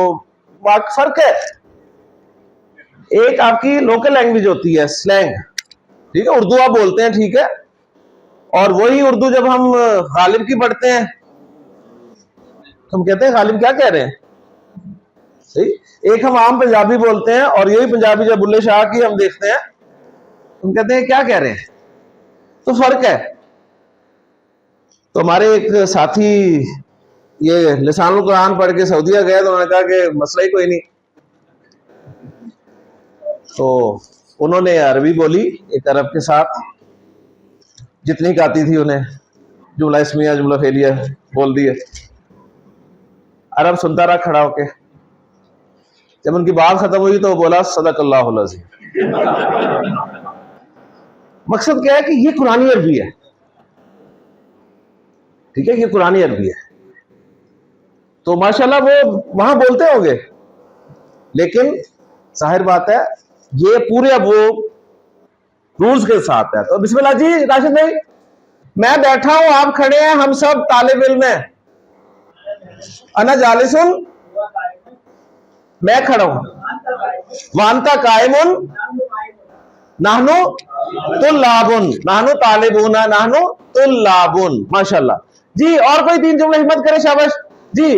فرق ہے. ایک آپ کی لوکل لینگویج ہوتی ہے، سلینگ، ٹھیک ہے، اردو آپ بولتے ہیں، ٹھیک ہے، اور وہی اردو جب ہم غالب کی پڑھتے ہیں ہم کہتے ہیں غالب کیا کہہ رہے ہیں. صحیح. ایک ہم عام پنجابی بولتے ہیں، اور یہی پنجابی جب بلے شاہ کی ہم دیکھتے ہیں ہم کہتے ہیں کیا کہہ رہے ہیں. تو فرق ہے. تو ہمارے ایک ساتھی یہ لسان القرآن پڑھ کے سعودیہ گئے، تو انہوں نے کہا کہ مسئلہ ہی کوئی نہیں. تو انہوں نے عربی بولی ایک عرب کے ساتھ، جتنی آتی تھی انہیں. جملہ اسمیہ جملہ فعلیہ بول دیے. عرب سنتا رہا کھڑا ہو کے. جب ان کی بات ختم ہوئی تو وہ بولا صدق اللہ العظیم. مقصد کیا ہے کہ یہ قرآن عربی ہے. ٹھیک ہے, یہ قرآن عربی ہے. تو ماشاءاللہ وہ وہاں بولتے ہوں گے, لیکن ظاہر بات ہے یہ پورے اب وہ رولز کے ساتھ ہے. تو بسم اللہ جی راشد بھائی, میں بیٹھا ہوں, آپ کھڑے ہیں, ہم سب طالب علم ہیں. انا جالسن, میں کھڑا ہوں. وانتا قائمن, نحنو طلابن, نحنو طالبون, نحنو طلابن. ماشاءاللہ جی. اور کوئی 3 جملے ہمت کرے, شاباش جی.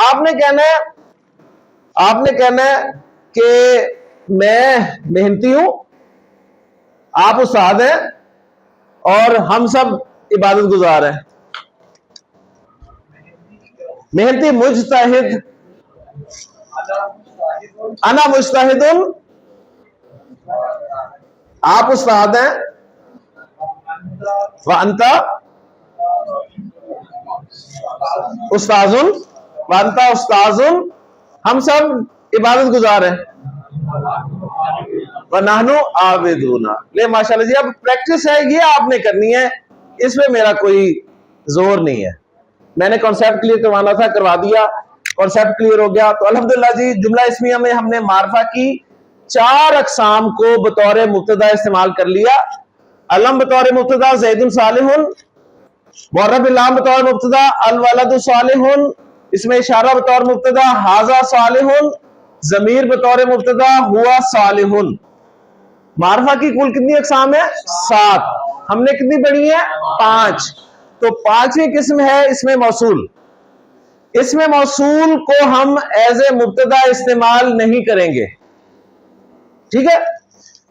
آپ نے کہنا ہے کہ میں محنتی ہوں, آپ استاد ہیں, اور ہم سب عبادت گزار ہیں. محنتی مجتہد, انا مجتہد, آپ استاد ہیں, وانتا استاذن, وانتا استاذن, ہم سب عبادت گزار ہیں. وَنَحْنُ عَابِدُونَ. لے ماشاءاللہ جی, اب پریکٹس ہے, یہ آپ نے کرنی ہے, اس میں میرا کوئی زور نہیں ہے. میں نے کانسیپٹ کلیئر کروانا تھا, کروا دیا, کانسیپٹ کلیئر ہو گیا. تو الحمدللہ جی, جملہ اسمیہ میں ہم نے معرفہ کی 4 اقسام کو بطور مبتدا استعمال کر لیا. علم بطور مبتدا زید صالح, معرب اللام بطور مبتدا الولد صالح, اس میں اشارہ بطور مبتدا ھذا صالح, ضمیر بطور مبتدا ہوا صالح. معرفہ کی کل کتنی اقسام ہے؟ 7. ہم نے کتنی پڑھی ہے؟ 5. تو 5ویں قسم ہے اس میں موصول. اس میں موصول کو ہم ایز اے مبتدا استعمال نہیں کریں گے. ٹھیک ہے,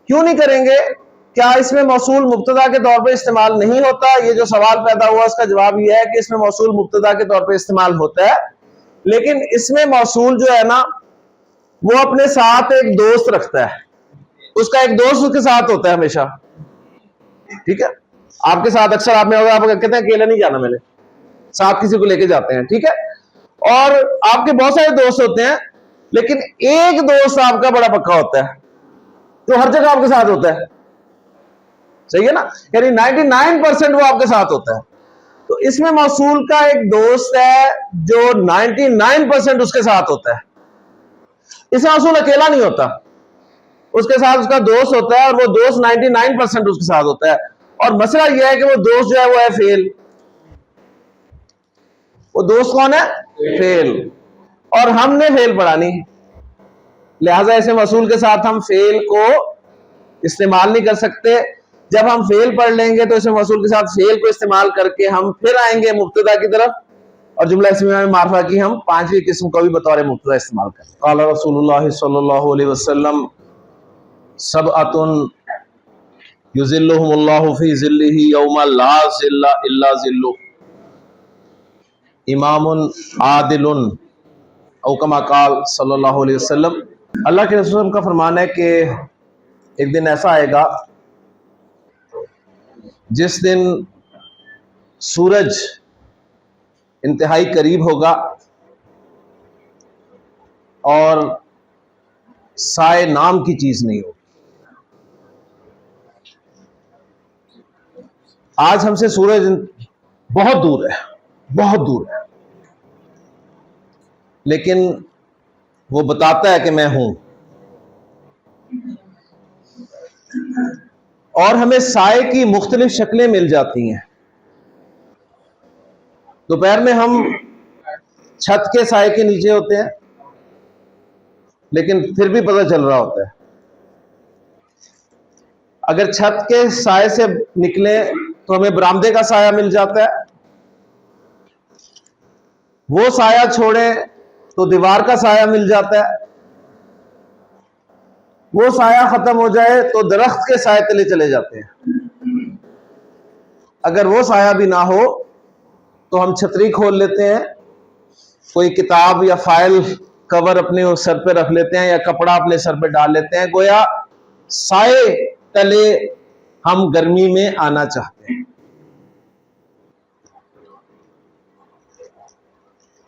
کیوں نہیں کریں گے؟ کیا اس میں موصول مبتدا کے طور پہ استعمال نہیں ہوتا؟ یہ جو سوال پیدا ہوا اس کا جواب یہ ہے کہ اس میں موصول مبتدا کے طور پہ استعمال ہوتا ہے, لیکن اس میں موصول جو ہے نا وہ اپنے ساتھ ایک دوست رکھتا ہے. اس کا ایک دوست اس کے ساتھ ہوتا ہے ہمیشہ. ٹھیک ہے, آپ کے ساتھ اکثر آپ میں ہوگا, آپ کہتے ہیں اکیلے نہیں جانا, میں نے ساتھ کسی کو لے کے جاتے ہیں. ٹھیک ہے, اور آپ کے بہت سارے دوست ہوتے ہیں, لیکن ایک دوست آپ کا بڑا پکا ہوتا ہے جو ہر جگہ آپ کے ساتھ ہوتا ہے. صحیح ہے نا, یعنی 99% وہ آپ کے ساتھ ہوتا ہے. تو اس میں موصول کا ایک دوست ہے جو 99% اس کے ساتھ ہوتا ہے. اس میں موصول اکیلا نہیں ہوتا, اس کے ساتھ اس کا دوست ہوتا ہے, اور وہ دوست 99% اس کے ساتھ ہوتا ہے. اور مسئلہ یہ ہے کہ وہ دوست جو ہے وہ ہے فیل. وہ دوست کون ہے؟ فیل. اور ہم نے فیل پڑھانی, لہٰذا ایسے موصول کے ساتھ ہم فیل کو استعمال نہیں کر سکتے. جب ہم فیل پڑھ لیں گے تو اسے موصول کے ساتھ فیل کو استعمال کر کے ہم پھر آئیں گے مبتدا کی طرف, اور جملہ اسمیہ میں معرفہ کی ہم 5ویں قسم کو بھی بطور مبتدا استعمال کریں. قال رسول اللہ صلی اللہ علیہ وسلم سبعۃ یظلھم اللہ فی ظلہ یوم لا ظل الا ظلہ, امام عادل او کما قال صلی اللہ علیہ وسلم. اللہ کے رسول کا فرمان ہے کہ ایک دن ایسا آئے گا جس دن سورج انتہائی قریب ہوگا اور سائے نام کی چیز نہیں ہوگی. آج ہم سے سورج بہت دور ہے, بہت دور ہے, لیکن وہ بتاتا ہے کہ میں ہوں. اور ہمیں سائے کی مختلف شکلیں مل جاتی ہیں. دوپہر میں ہم چھت کے سائے کے نیچے ہوتے ہیں, لیکن پھر بھی پتہ چل رہا ہوتا ہے. اگر چھت کے سائے سے نکلے تو ہمیں برآمدے کا سایہ مل جاتا ہے, وہ سایہ چھوڑیں تو دیوار کا سایہ مل جاتا ہے, وہ سایہ ختم ہو جائے تو درخت کے سائے تلے چلے جاتے ہیں. اگر وہ سایہ بھی نہ ہو تو ہم چھتری کھول لیتے ہیں, کوئی کتاب یا فائل کور اپنے سر پہ رکھ لیتے ہیں, یا کپڑا اپنے سر پہ ڈال لیتے ہیں, گویا سائے تلے ہم گرمی میں آنا چاہتے ہیں.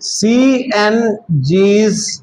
CNGs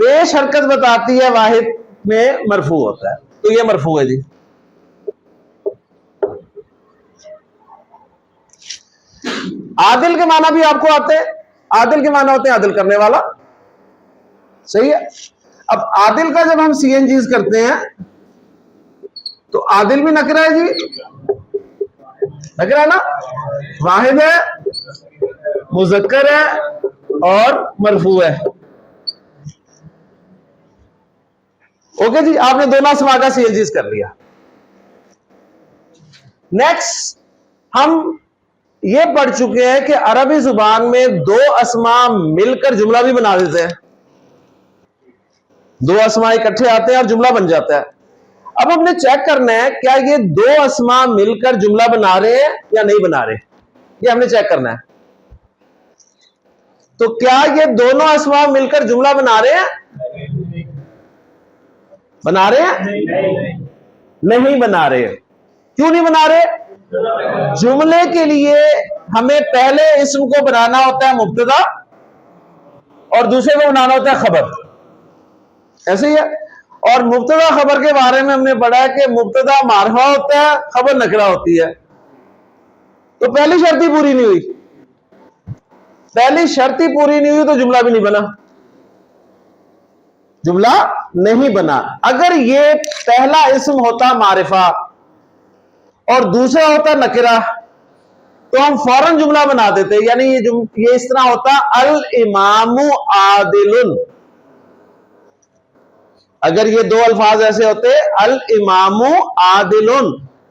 پیش حرکت بتاتی ہے واحد میں مرفوع ہوتا ہے، تو یہ مرفوع ہے جی۔ عادل کے معنی بھی آپ کو آتے ہیں، عادل کے معنی ہوتے ہیں عادل کرنے والا، صحیح ہے۔ اب عادل کا جب ہم سی این جیز کرتے ہیں تو عادل بھی نکرہ ہے جی، نکرہ ہے نا، واحد ہے، مذکر ہے اور مرفوع ہے۔ اوکے جی، آپ نے دونوں اسماء کا سی این جیز کر لیا۔ نیکسٹ ہم یہ پڑھ چکے ہیں کہ عربی زبان میں دو اسماء مل کر جملہ بھی بنا دیتے ہیں، دو اسماء اکٹھے آتے ہیں اور جملہ بن جاتا ہے۔ اب ہم نے چیک کرنا ہے کیا یہ دو اسماء مل کر جملہ بنا رہے ہیں یا نہیں بنا رہے، یہ ہم نے چیک کرنا ہے۔ تو کیا یہ دونوں اسماء مل کر جملہ بنا رہے ہیں؟ بنا رہے ہیں؟ نہیں بنا رہے۔ کیوں نہیں بنا رہے؟ جملے کے لیے ہمیں پہلے اسم کو بنانا ہوتا ہے مبتدا اور دوسرے کو بنانا ہوتا ہے خبر، ایسے ہی ہے۔ اور مبتدا خبر کے بارے میں ہم نے پڑھا ہے کہ مبتدا معرفہ ہوتا ہے، خبر نکرہ ہوتی ہے۔ تو پہلی شرط ہی پوری نہیں ہوئی، پہلی شرط ہی پوری نہیں ہوئی تو جملہ بھی نہیں بنا، جملہ نہیں بنا۔ اگر یہ پہلا اسم ہوتا معرفہ اور دوسرا ہوتا نکرہ تو ہم فوراً جملہ بنا دیتے، یعنی یہ اس طرح ہوتا الامام عادل۔ اگر یہ دو الفاظ ایسے ہوتے الامام عادل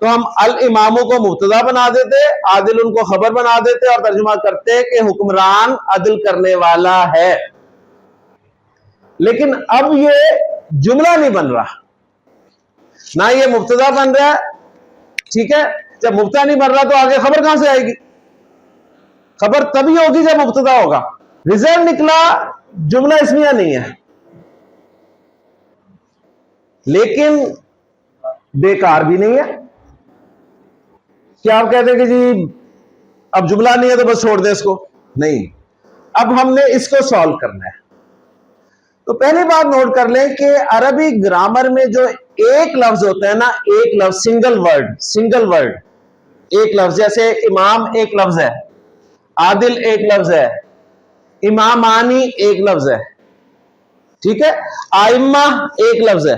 تو ہم الامام کو مبتدا بنا دیتے، عادل کو خبر بنا دیتے اور ترجمہ کرتے کہ حکمران عدل کرنے والا ہے۔ لیکن اب یہ جملہ نہیں بن رہا، نہ یہ مبتدا بن رہا ہے، ٹھیک ہے۔ جب مبتدا نہیں بن رہا تو آگے خبر کہاں سے آئے گی؟ خبر تبھی ہوگی جب مبتدا ہوگا۔ رزلٹ نکلا جملہ اسمیہ نہیں ہے، لیکن بیکار بھی نہیں ہے۔ کیا آپ کہتے ہیں کہ جی اب جملہ نہیں ہے تو بس چھوڑ دیں اس کو؟ نہیں، اب ہم نے اس کو سالو کرنا ہے۔ تو پہلی بات نوٹ کر لیں کہ عربی گرامر میں جو ایک لفظ ہوتا ہے نا، ایک لفظ، سنگل ورڈ، ایک لفظ، جیسے امام ایک لفظ ہے، عادل ایک لفظ ہے، امامانی ایک لفظ ہے، ٹھیک ہے، ائمہ ایک لفظ ہے۔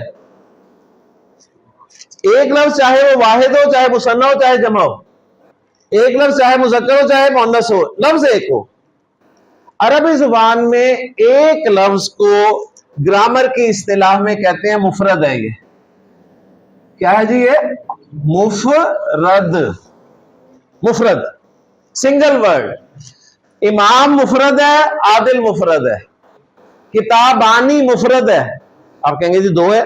ایک لفظ چاہے وہ واحد ہو، چاہے مثنیٰ ہو، چاہے جمع ہو، ایک لفظ چاہے مذکر ہو چاہے مؤنث ہو، لفظ ایک ہو۔ عربی زبان میں ایک لفظ کو گرامر کی اصطلاح میں کہتے ہیں مفرد ہے۔ یہ کیا ہے جی؟ یہ مفرد، سنگل ورڈ۔ امام مفرد ہے، عادل مفرد ہے، کتابانی مفرد ہے۔ آپ کہیں گے جی دو ہے،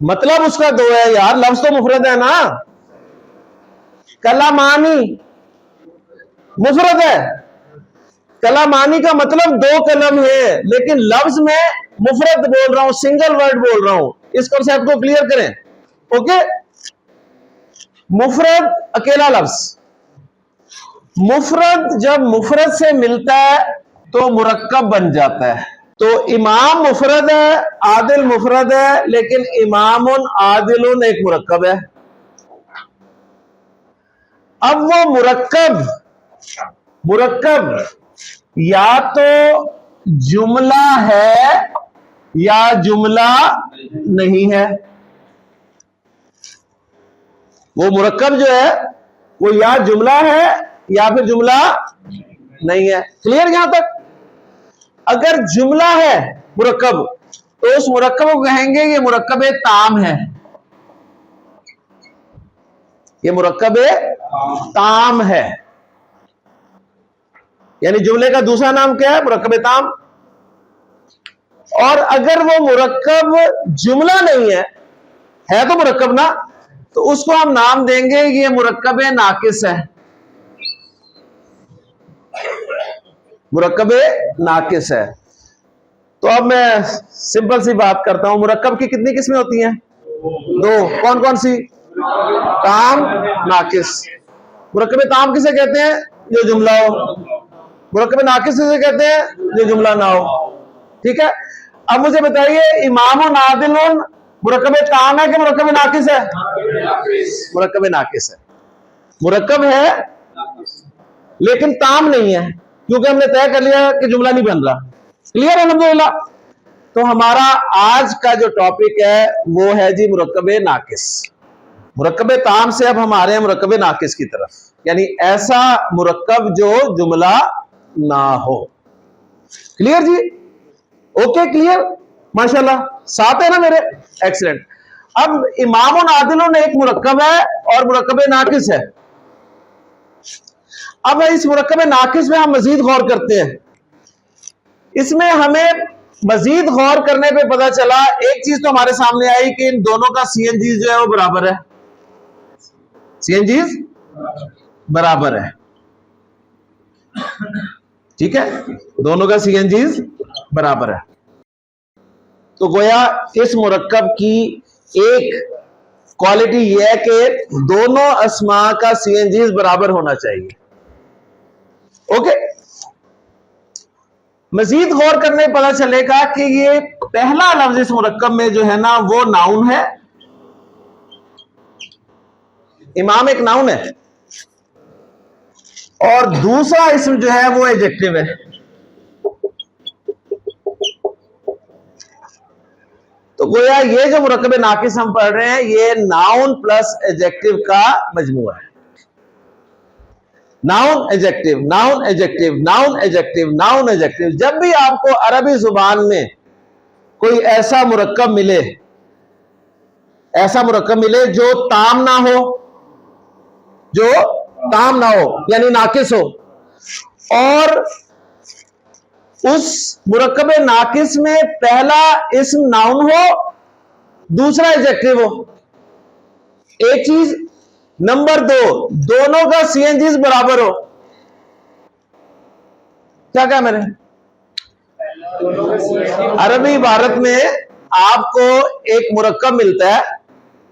مطلب اس کا دو ہے یار، لفظ تو مفرد ہے نا۔ کلامانی مفرد ہے، کلامانی کا مطلب دو کلم ہے، لیکن لفظ میں مفرد بول رہا ہوں، سنگل ورڈ بول رہا ہوں۔ اس کنسیپٹ کو کلیئر کریں، اوکے۔ مفرد اکیلا لفظ، مفرد جب مفرد سے ملتا ہے تو مرکب بن جاتا ہے۔ تو امام مفرد ہے، عادل مفرد ہے، لیکن امام عادل ایک مرکب ہے۔ اب وہ مرکب یا تو جملہ ہے یا جملہ نہیں ہے۔ وہ مرکب جو ہے وہ یا جملہ ہے یا پھر جملہ نہیں ہے۔ کلیئر یہاں تک؟ اگر جملہ ہے مرکب تو اس مرکب کو کہیں گے یہ مرکب تام ہے، یہ مرکب تام ہے، یعنی جملے کا دوسرا نام کیا ہے؟ مرکب تام۔ اور اگر وہ مرکب جملہ نہیں ہے تو مرکب نا، تو اس کو ہم نام دیں گے یہ مرکب ناقص ہے، مرکب ناقص ہے۔ تو اب میں سمپل سی بات کرتا ہوں، مرکب کی کتنی قسمیں ہوتی ہیں؟ دو۔ کون کون سی؟ تام، ناقص۔ مرکب تام کسے کہتے ہیں؟ جو جملہ ہو۔ مرکب ناقص کسے کہتے ہیں؟ جو جملہ نہ ہو، ٹھیک ہے۔ اب مجھے بتائیے امام و نادل مرکب تام ہے کہ مرکب ناقص ہے؟ مرکب ناقص ہے. مرکب ہے لیکن تام نہیں ہے، کیونکہ ہم نے طے کر لیا کہ جملہ نہیں بن رہا. کلیئر الحمدللہ. تو ہمارا آج کا جو ٹاپک ہے وہ ہے جی مرکب ناقص. مرکب تام سے اب ہم آ رہے ہیں مرکب ناقص کی طرف، یعنی ایسا مرکب جو جملہ نہ ہو. کلیئر جی؟ اوکے کلیئر، ماشاءاللہ ساتھ ہے نا میرے؟ ایکسلنٹ. اب امام و نادلوں نے ایک مرکب ہے اور مرکب ناقص ہے. اب اس مرکب ناقص میں ہم مزید غور کرتے ہیں. اس میں ہمیں مزید غور کرنے پہ پتا چلا ایک چیز تو ہمارے سامنے آئی کہ ان دونوں کا سی این جیز جو ہے وہ برابر ہے. سی این جیز برابر ہے. ٹھیک ہے، دونوں کا سی این جیز برابر ہے. تو گویا اس مرکب کی ایک کوالٹی یہ ہے کہ دونوں اسماء کا سی این جیز برابر ہونا چاہیے. اوکے. مزید غور کرنے پتا چلے گا کہ یہ پہلا لفظ اس مرکب میں جو ہے نا وہ ناؤن ہے. امام ایک ناؤن ہے اور دوسرا اسم جو ہے وہ ایڈجیکٹو ہے. تو گویا یہ جو مرکب ناقص ہم پڑھ رہے ہیں یہ ناؤن پلس ایڈجیکٹو کا مجموعہ ہے. Noun adjective, noun adjective, noun adjective, noun adjective. جب بھی آپ کو عربی زبان میں کوئی ایسا مرکب ملے، ایسا مرکب ملے جو تام نہ ہو، جو تام نہ ہو یعنی ناقص ہو، اور اس مرکب ناقص میں پہلا اسم ناؤن ہو دوسرا ایڈجیکٹو ہو، ایک چیز. نمبر دو، دونوں کا سی این جیز برابر ہو. کیا کہا میں نے؟ عربی عبارت میں آپ کو ایک مرکب ملتا ہے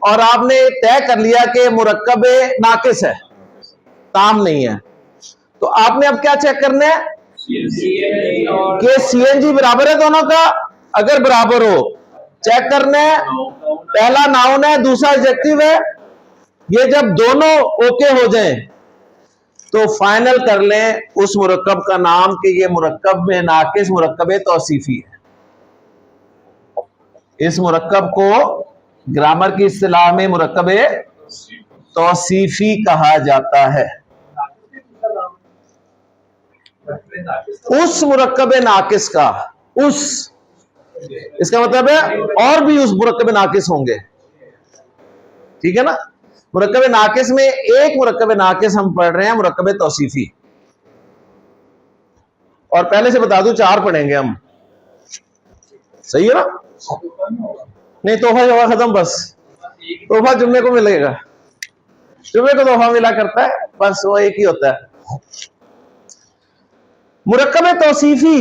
اور آپ نے طے کر لیا کہ مرکب ناقص ہے، تام نہیں ہے. تو آپ نے اب کیا چیک کرنا ہے کہ سی این جی برابر ہے دونوں کا. اگر برابر ہو چیک کرنا ہے پہلا ناؤن ہے دوسرا ایڈجیکٹو ہے. یہ جب دونوں اوکے ہو جائیں تو فائنل کر لیں اس مرکب کا نام کہ یہ مرکب میں ناقص مرکب توصیفی ہے. اس مرکب کو گرامر کی اصطلاح میں مرکب توصیفی کہا جاتا ہے. اس مرکب ناقص کا اس کا مطلب ہے اور بھی اس مرکب ناقص ہوں گے. ٹھیک ہے نا؟ مرکب ناقص میں ایک مرکب ناقص ہم پڑھ رہے ہیں مرکب توصیفی، اور پہلے سے بتا دوں 4 پڑھیں گے ہم. صحیح ہے نا؟ نہیں تحفہ جو ختم، بس تحفہ جمعے کو ملے گا. جمعے کو تحفہ ملا کرتا ہے، بس وہ ایک ہی ہوتا ہے. مرکب توصیفی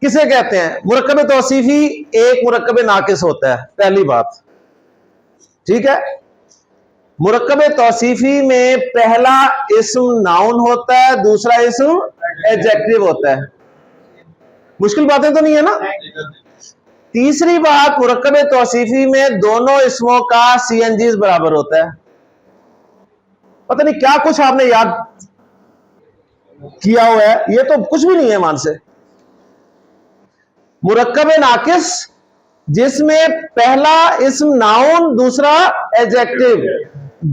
کسے کہتے ہیں؟ مرکب توصیفی ایک مرکب ناقص ہوتا ہے، پہلی بات. ٹھیک ہے؟ مرکب توصیفی میں پہلا اسم ناؤن ہوتا ہے، دوسرا اسم ایڈجیکٹو ہوتا ہے. مشکل باتیں تو نہیں ہے نا؟ تیسری بات، مرکب توصیفی میں دونوں اسموں کا سی این جیز برابر ہوتا ہے. پتہ نہیں کیا کچھ آپ نے یاد کیا ہوا ہے، یہ تو کچھ بھی نہیں ہے مان سے. مرکب ناقص جس میں پہلا اسم ناؤن دوسرا ایڈجیکٹو،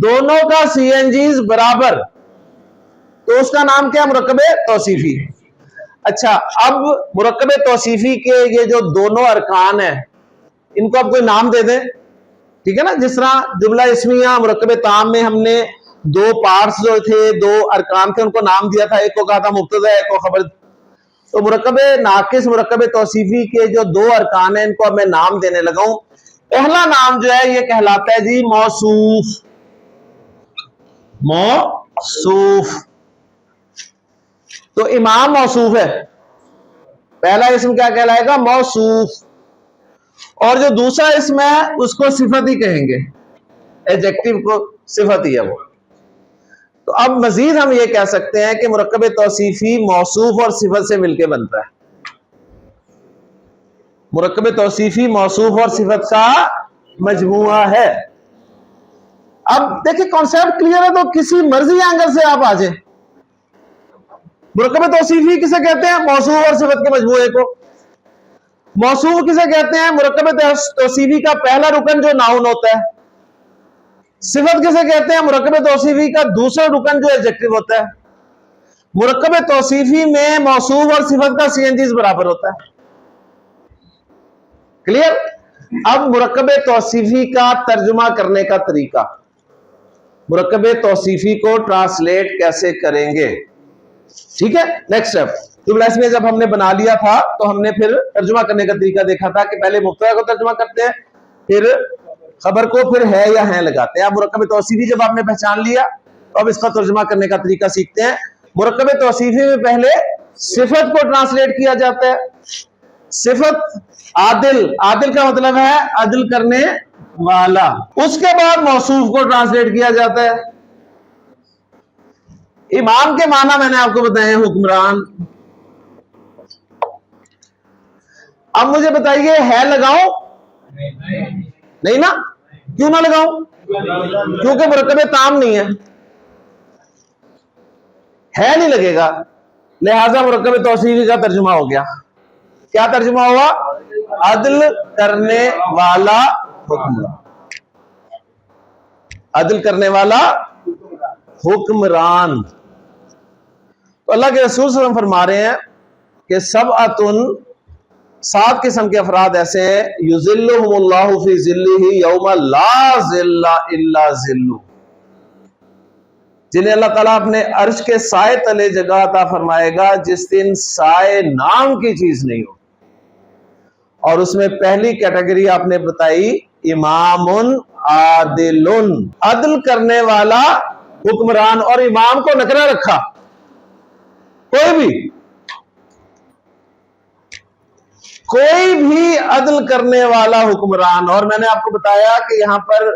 دونوں کا سی این جیز برابر، تو اس کا نام کیا؟ مرکب توصیفی. اچھا، اب مرکب توصیفی کے یہ جو دونوں ارکان ہیں ان کو اب کوئی نام دے دیں. ٹھیک ہے نا؟ جس طرح جملہ اسمیہ مرکب تام میں ہم نے 2 پارٹس جو تھے، 2 ارکان تھے، ان کو نام دیا تھا. ایک کو کہا تھا مبتدا، ایک کو خبر. تو مرکب ناقص مرکب توصیفی کے جو 2 ارکان ہیں ان کو اب میں نام دینے لگا ہوں. پہلا نام جو ہے یہ کہلاتا ہے جی موصوف. موصوف تو امام موصوف ہے، پہلا اسم کیا کہلائے گا؟ موصوف. اور جو دوسرا اسم ہے اس کو صفت ہی کہیں گے، ایڈجیکٹو کو صفت ہی ہے وہ. تو اب مزید ہم یہ کہہ سکتے ہیں کہ مرکب توصیفی موصوف اور صفت سے مل کے بنتا ہے. مرکب توصیفی موصوف اور صفت کا مجموعہ ہے. اب دیکھیں کانسیپٹ کلیئر ہے تو کسی مرضی اینگل سے آپ آ جائیں. مرکب توصیفی کسے کہتے ہیں؟ موصوف اور صفت کے مجموعے کو. موصوف کسے کہتے ہیں؟ مرکب توصیفی کا پہلا رکن جو ناؤن ہوتا ہے. صفت کسے کہتے ہیں؟ مرکب توصیفی کا دوسرا رکن جو ایڈجیکٹو ہوتا ہے. مرکب توصیفی میں موصوف اور صفت کا سی این جیز برابر ہوتا ہے. کلیئر؟ اب مرکب توصیفی کا ترجمہ کرنے کا طریقہ، مرکب توصیفی کو ٹرانسلیٹ کیسے کریں گے؟ ٹھیک ہے، نیکسٹ اسٹیپ. میں جب ہم نے بنا لیا تھا تو ہم نے پھر ترجمہ کرنے کا طریقہ دیکھا تھا کہ پہلے مبتدا کو ترجمہ کرتے ہیں، پھر خبر کو پھر ہے یا ہیں لگاتے ہیں. اب مرکب توصیفی جب آپ نے پہچان لیا تو اب اس کا ترجمہ کرنے کا طریقہ سیکھتے ہیں. مرکب توصیفی میں پہلے صفت کو ٹرانسلیٹ کیا جاتا ہے. صفت عادل، عادل کا مطلب ہے عدل کرنے والا. اس کے بعد موصوف کو ٹرانسلیٹ کیا جاتا ہے. امام کے معنی میں نے آپ کو بتائے ہیں حکمران. اب مجھے بتائیے ہے لگاؤں؟ نہیں نا. کیوں نہ لگاؤں؟ کیونکہ مرکب تام نہیں ہے نہیں لگے گا. لہذا مرکب توصیفی کا ترجمہ ہو گیا. کیا ترجمہ ہوا؟ عدل کرنے والا حکمران. عدل کرنے والا حکمران. تو اللہ کے رسول صلی اللہ علیہ وسلم فرما رہے ہیں کہ سبعۃ، 7 قسم کے افراد ایسے ہیں، یظلھم اللہ فی ظلہ یوم لا ظل الا ظلہ، جنہیں اللہ تعالیٰ اپنے عرش کے سائے تلے جگہ عطا فرمائے گا جس دن سائے نام کی چیز نہیں ہو. اور اس میں پہلی کیٹیگری آپ نے بتائی امام عادل، عدل کرنے والا حکمران. اور امام کو نکرہ رکھا. کوئی بھی عدل کرنے والا حکمران. اور میں نے آپ کو بتایا کہ یہاں پر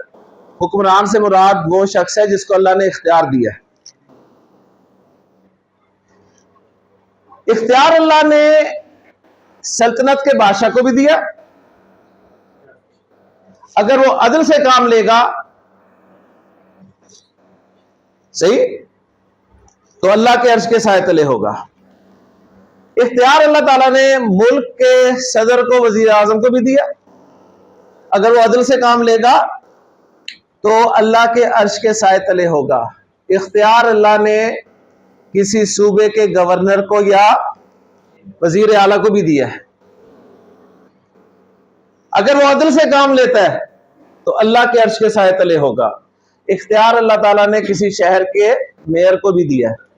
حکمران سے مراد وہ شخص ہے جس کو اللہ نے اختیار دیا. اختیار اللہ نے سلطنت کے بادشاہ کو بھی دیا. اگر وہ عدل سے کام لے گا صحیح تو اللہ کے عرش کے سائے تلے ہوگا. اختیار اللہ تعالیٰ نے ملک کے صدر کو، وزیر اعظم کو بھی دیا. اگر وہ عدل سے کام لے گا تو اللہ کے عرش کے سائے تلے ہوگا. اختیار اللہ نے کسی صوبے کے گورنر کو یا وزیر اعلیٰ کو بھی دیا ہے. اگر وہ عدل سے کام لیتا ہے تو اللہ کے عرش کے سائے تلے ہوگا. اختیار اللہ تعالیٰ نے کسی شہر کے میئر کو بھی دیا ہے.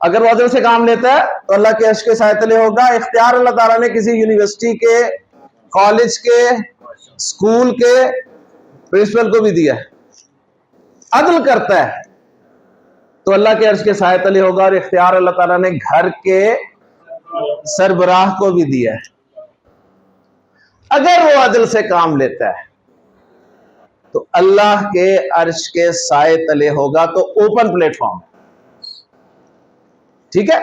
اگر وہ عدل سے کام لیتا ہے تو اللہ کے عرش کے سائے تلے ہوگا. اختیار اللہ تعالیٰ نے کسی یونیورسٹی کے، کالج کے، اسکول کے پرنسپل کو بھی دیا ہے. عدل کرتا ہے تو اللہ کے عرش کے سائے تلے ہوگا. اور اختیار اللہ تعالیٰ نے گھر کے سربراہ کو بھی دیا ہے. اگر وہ عدل سے کام لیتا ہے تو اللہ کے عرش کے سائے تلے ہوگا. تو اوپن پلیٹ فارم. ٹھیک ہے.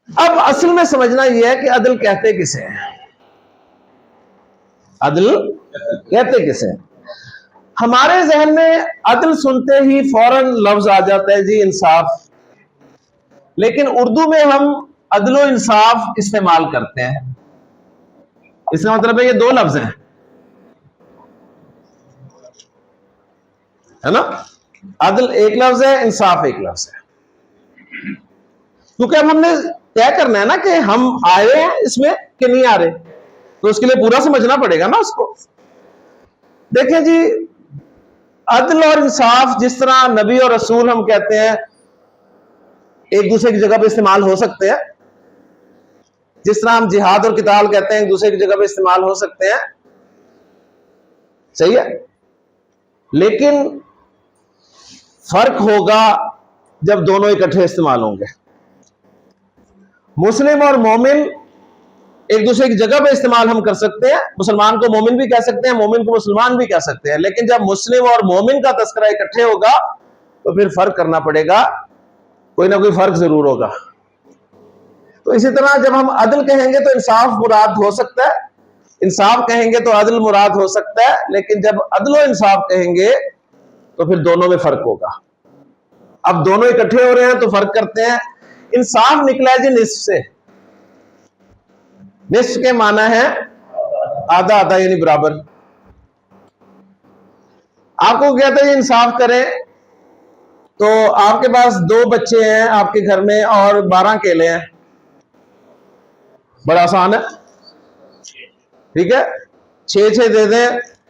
اب اصل میں سمجھنا یہ ہے کہ عدل کہتے کسے ہیں؟ عدل کہتے کسے ہیں؟ ہمارے ذہن میں عدل سنتے ہی فوراً لفظ آ جاتا ہے جی انصاف. لیکن اردو میں ہم عدل و انصاف استعمال کرتے ہیں. اس کا مطلب ہے یہ 2 لفظ ہیں، ہے نا. عدل ایک لفظ ہے، انصاف ایک لفظ ہے. کیونکہ اب ہم نے طے کرنا ہے نا کہ ہم آئے ہیں اس میں کہ نہیں آ رہے، تو اس کے لیے پورا سمجھنا پڑے گا نا اس کو. دیکھیں جی، عدل اور انصاف جس طرح نبی اور رسول ہم کہتے ہیں ایک دوسرے کی جگہ پہ استعمال ہو سکتے ہیں، جس طرح ہم جہاد اور قتال کہتے ہیں ایک دوسرے کی جگہ پہ استعمال ہو سکتے ہیں. صحیح ہے. لیکن فرق ہوگا جب دونوں اکٹھے استعمال ہوں گے. مسلم اور مومن ایک دوسرے کی جگہ پہ استعمال ہم کر سکتے ہیں. مسلمان کو مومن بھی کہہ سکتے ہیں، مومن کو مسلمان بھی کہہ سکتے ہیں. لیکن جب مسلم اور مومن کا تذکرہ اکٹھے ہوگا تو پھر فرق کرنا پڑے گا. کوئی نہ کوئی فرق ضرور ہوگا. تو اسی طرح جب ہم عدل کہیں گے تو انصاف مراد ہو سکتا ہے، انصاف کہیں گے تو عدل مراد ہو سکتا ہے، لیکن جب عدل و انصاف کہیں گے تو پھر دونوں میں فرق ہوگا۔ اب دونوں اکٹھے ہو رہے ہیں تو فرق کرتے ہیں۔ انصاف نکلا ہے جی نصف سے، نصف کے معنی ہے آدھا آدھا یعنی برابر۔ آپ کو کہتا ہے انصاف کریں تو آپ کے پاس 2 بچے ہیں آپ کے گھر میں اور 12 کیلے ہیں، بڑا آسان ہے، ٹھیک ہے، 6 دے دیں،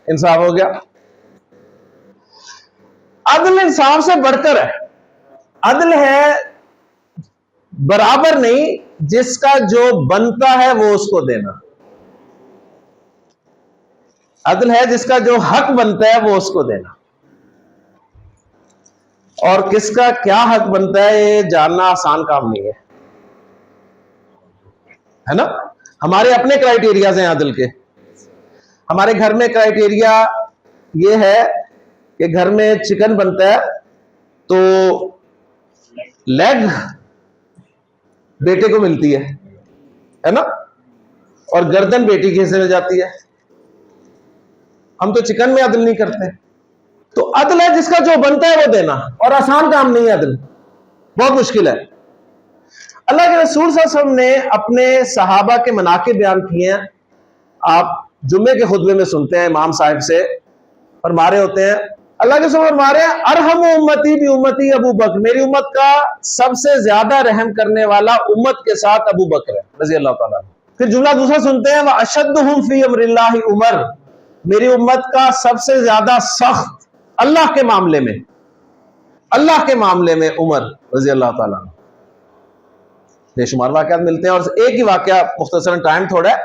انصاف ہو گیا۔ عدل انصاف سے بڑھ کر ہے، عدل ہے برابر نہیں، جس کا جو بنتا ہے وہ اس کو دینا، عدل ہے جس کا جو حق بنتا ہے وہ اس کو دینا، اور کس کا کیا حق بنتا ہے یہ جاننا آسان کام نہیں ہے نا۔ ہمارے اپنے کرائیٹیریاز ہیں عدل کے۔ ہمارے گھر میں کرائیٹیریا یہ ہے کہ گھر میں چکن بنتا ہے تو لیگ بیٹے کو ملتی ہے نا، اور گردن بیٹی کے حصے میں جاتی ہے۔ ہم تو چکن میں عدل نہیں کرتے۔ تو عدل ہے جس کا جو بنتا ہے وہ دینا، اور آسان کام نہیں ہے عدل، بہت مشکل ہے۔ اللہ کے رسول صلی اللہ علیہ وسلم نے اپنے صحابہ کے مناقب بیان کیے ہیں، آپ جمعے کے خطبے میں سنتے ہیں امام صاحب سے فرما رہے ہوتے ہیں، اللہ کے رسول فرما رہے ہیں ارحم امتی بھی امتی ابو بکر، میری امت کا سب سے زیادہ رحم کرنے والا امت کے ساتھ ابو بکر ہے رضی اللہ تعالیٰ۔ پھر جملہ دوسرا سنتے ہیں وَأَشَدُّهُمْ فِي أَمْرِ اللَّهِ عمر، میری امت کا سب سے زیادہ سخت اللہ کے معاملے میں، اللہ کے معاملے میں عمر رضی اللہ تعالیٰ۔ بے شمار واقعات ملتے ہیں، اور ایک ہی واقعہ مختصراً، ٹائم تھوڑا ہے،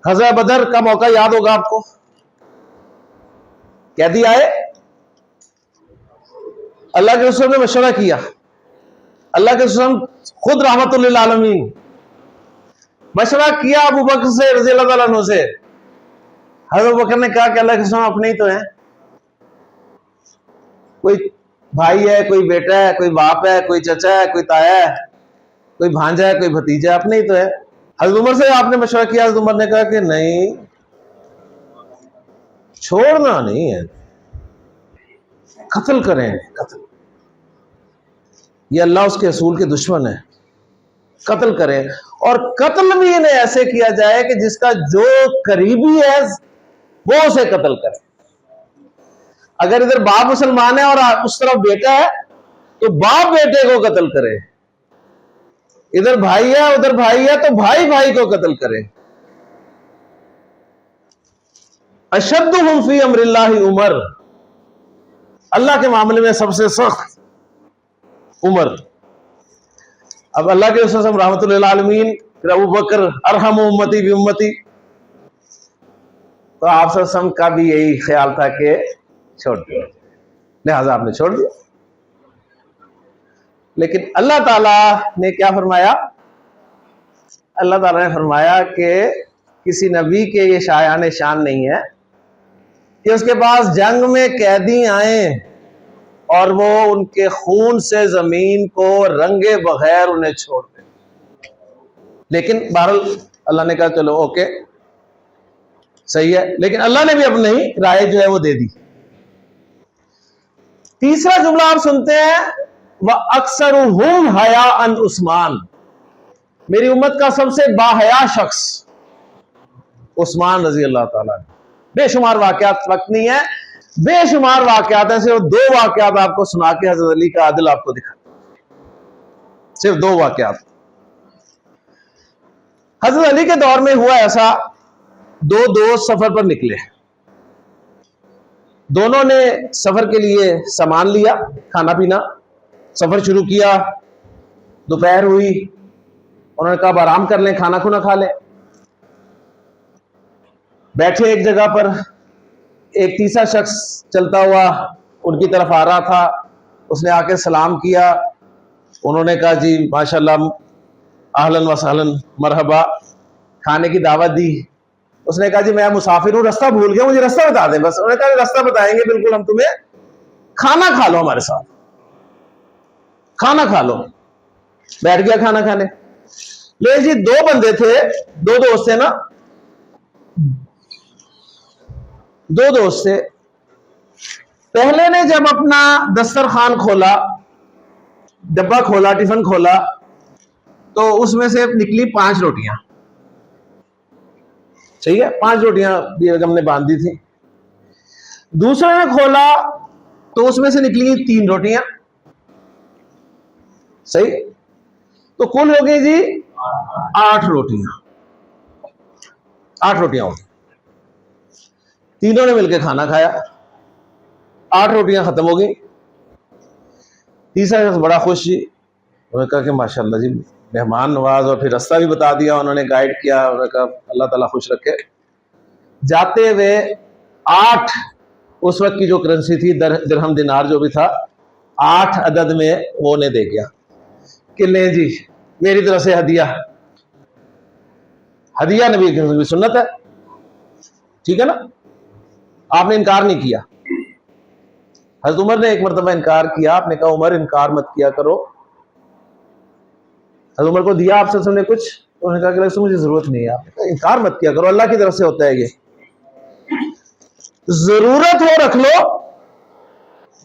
غزوہ بدر کا موقع یاد ہوگا آپ کو، قیدی آئے، اللہ کے رسول نے مشورہ کیا، اللہ کے رسول خود رحمت للعالمین مشورہ کیا ابو بکر سے رضی اللہ تعالیٰ عنہ سے۔ حضرت ابو بکر نے کہا کہ اللہ کے رسول اپنے ہی تو ہیں، کوئی بھائی ہے، کوئی بیٹا ہے، کوئی باپ ہے، کوئی چچا ہے، کوئی تایا ہے، کوئی بھانجا ہے، کوئی بھتیجا ہے، اپنے ہی تو ہے۔ حضرت عمر سے آپ نے مشورہ کیا، حضرت عمر نے کہا کہ نہیں، چھوڑنا نہیں ہے، قتل کریں، قتل، یہ اللہ اس کے رسول کے دشمن ہے، قتل کریں، اور قتل بھی انہیں ایسے کیا جائے کہ جس کا جو قریبی ہے وہ اسے قتل کرے۔ اگر ادھر باپ مسلمان ہے اور اس طرف بیٹا ہے تو باپ بیٹے کو قتل کرے، ادھر بھائی ہے ادھر بھائی ہے تو بھائی بھائی کو قتل کرے۔ اشدہم فی امر اللہ عمر، اللہ کے معاملے میں سب سے سخت عمر۔ اب اللہ کے رسول رحمت للعالمین، پھر ابو بکر ارحم امتی بھی امتی، تو آپ صلی اللہ علیہ وسلم کا بھی یہی خیال تھا کہ چھوڑ دیا، لہذا آپ نے چھوڑ دیا۔ لیکن اللہ تعالیٰ نے کیا فرمایا؟ اللہ تعالیٰ نے فرمایا کہ کسی نبی کے یہ شایان شان نہیں ہے کہ اس کے پاس جنگ میں قیدی آئیں اور وہ ان کے خون سے زمین کو رنگے بغیر انہیں چھوڑ دیں۔ لیکن بہرحال اللہ نے کہا چلو اوکے صحیح ہے، لیکن اللہ نے بھی اپنی رائے جو ہے وہ دے دی۔ تیسرا جملہ آپ سنتے ہیں وَأَكْثَرُهُمْ حَيَاءً عثمان، میری امت کا سب سے باحیا شخص عثمان رضی اللہ تعالیٰ۔ بے شمار واقعات، وقت نہیں ہے، بے شمار واقعات ہیں، صرف 2 واقعات آپ کو سنا کے حضرت علی کا عدل آپ کو دکھا، صرف 2 واقعات۔ حضرت علی کے دور میں ہوا ایسا، 2 دوست سفر پر نکلے، دونوں نے سفر کے لیے سامان لیا، کھانا پینا، سفر شروع کیا، دوپہر ہوئی، انہوں نے کہا اب آرام کر لیں، کھانا کھونا کھا لیں۔ بیٹھے ایک جگہ پر، ایک تیسرا شخص چلتا ہوا ان کی طرف آ رہا تھا، اس نے آ کے سلام کیا، انہوں نے کہا جی ماشاءاللہ اہلاً و سہلاً مرحبا، کھانے کی دعوت دی۔ اس نے کہا جی میں مسافر ہوں، رستہ بھول گیا، مجھے رستہ بتا دیں بس۔ انہوں نے کہا رستہ بتائیں گے بالکل ہم تمہیں، کھانا کھا لو ہمارے ساتھ، کھانا کھا لو۔ بیٹھ گیا کھانا کھانے، لے جی، دو بندے تھے، دو دوست تھے نا، دو دوست تھے. پہلے نے جب اپنا دسترخوان کھولا، ڈبہ کھولا، ٹفن کھولا، تو اس میں سے نکلی 5 روٹیاں. صحیح ہے، 5 روٹیاں بیگم نے باندھی تھی. دوسرے نے کھولا تو اس میں سے نکلی 3 روٹیاں. صحیح، تو کل ہو گئی جی 8 روٹیاں. 8 روٹیاں ہو گئی. تینوں نے مل کے کھانا کھایا، 8 روٹیاں ختم ہو گئی. تیسرا شخص بڑا خوش جی، انہوں نے کہا کہ ماشاءاللہ جی، مہمان نواز، اور پھر راستہ بھی بتا دیا، انہوں نے گائیڈ کیا. انہوں نے کہا اللہ تعالیٰ خوش رکھے. جاتے ہوئے 8 اس وقت کی جو کرنسی تھی، درہم دینار جو بھی تھا، 8 عدد میں وہ نے دے گیا کہ لیں جی میری طرف سے ہدیہ. ہدیہ نبی کی سنت ہے، ٹھیک ہے نا. آپ نے انکار نہیں کیا. حضرت عمر نے ایک مرتبہ انکار کیا. آپ نے کہا عمر انکار مت کیا کرو. حضرت عمر کو دیا آپ سے نے کچھ، انہوں نے کہا کہ مجھے ضرورت نہیں ہے. آپ نے کہا انکار مت کیا کرو، اللہ کی طرف سے ہوتا ہے یہ. ضرورت ہو رکھ لو،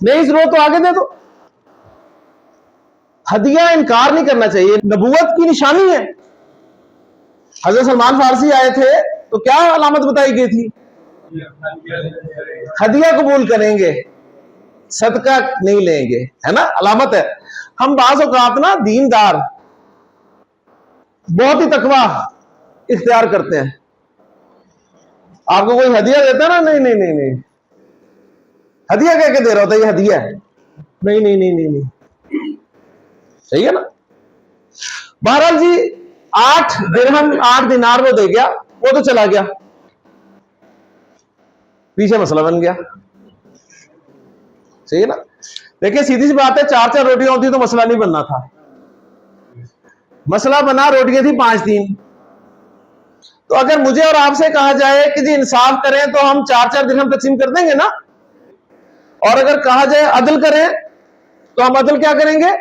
نہیں ضرورت تو آگے دے دو. ہدیہ انکار نہیں کرنا چاہیے، نبوت کی نشانی ہے. حضرت سلمان فارسی آئے تھے تو کیا علامت بتائی گئی تھی؟ ہدیہ قبول کریں گے، صدقہ نہیں لیں گے، ہے نا، علامت ہے. ہم بعض اوقات نا دیندار بہت ہی تقویٰ اختیار کرتے ہیں. آپ کو کوئی ہدیہ دیتا ہے نا، نہیں نہیں نہیں نہیں، ہدیہ کہہ کے دے رہا ہوتا ہے، یہ ہدیہ ہے، نہیں نہیں نہیں نہیں نہیں. صحیح ہے نا. بہرحال جی 8 درہم 8 دینار وہ دے گیا، وہ تو چلا گیا، پیچھے مسئلہ بن گیا. صحیح ہے نا. دیکھیں سیدھی سی بات ہے، 4 روٹیاں ہوتی تو مسئلہ نہیں بننا تھا. مسئلہ بنا، روٹیاں تھی 5-3. تو اگر مجھے اور آپ سے کہا جائے کہ جی انصاف کریں تو ہم 4 درہم تقسیم کر دیں گے نا. اور اگر کہا جائے عدل کریں تو ہم عدل کیا کریں گے؟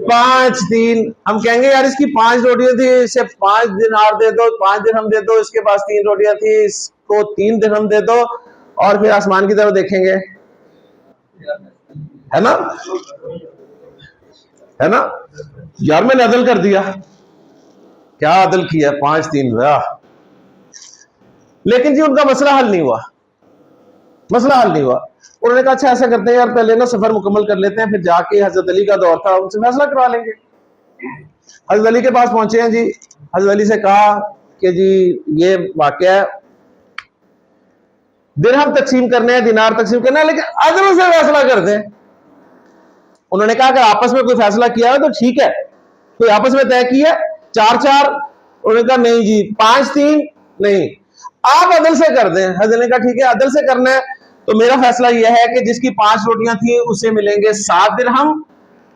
5-3. ہم کہیں گے یار اس کی 5 روٹیاں تھی، اسے 5 دینار دے دو، 5 درہم دے دو. اس کے پاس 3 روٹیاں تھی، اس کو 3 درہم دے دو، اور پھر آسمان کی طرف دیکھیں گے، ہے نا، ہے نا. یار میں نے عدل کر دیا. کیا عدل کیا؟ 5-3. لیکن جی ان کا مسئلہ حل نہیں ہوا. مسئلہ حل نہیں ہوا. انہوں نے کہا اچھا ایسا کرتے ہیں یار، پہلے نا سفر مکمل کر لیتے ہیں، پھر جا کے حضرت علی کا دور تھا، ان سے فیصلہ کروا لیں گے. حضرت علی کے پاس پہنچے ہیں جی. حضرت علی سے کہا کہ جی یہ واقعہ ہے، درہم تقسیم کرنے ہیں، دینار تقسیم کرنا ہے، لیکن عدل سے فیصلہ کر دیں. انہوں نے کہا اگر آپس میں کوئی فیصلہ کیا ہے تو ٹھیک ہے، کوئی آپس میں طے کیا 4-4. انہوں نے کہا نہیں جی 5-3 نہیں، آپ عدل سے کر دیں. حضرت نے کہا ٹھیک ہے عدل سے کرنا ہے تو میرا فیصلہ یہ ہے کہ جس کی 5 روٹیاں تھیں اسے ملیں گے 7 درہم،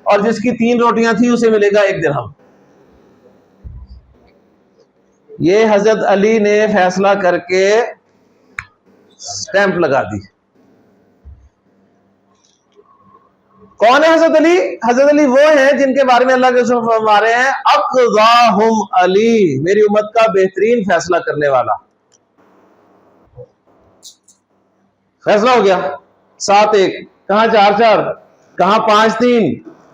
اور جس کی 3 روٹیاں تھیں اسے ملے گا 1 درہم. یہ حضرت علی نے فیصلہ کر کے سٹیمپ لگا دی. کون ہے حضرت علی؟ حضرت علی وہ ہیں جن کے بارے میں اللہ کے رسول فرما رہے ہیں اقضاہم علی، میری امت کا بہترین فیصلہ کرنے والا. فیصلہ ہو گیا 7-1. کہاں 4-4، کہاں 5-3،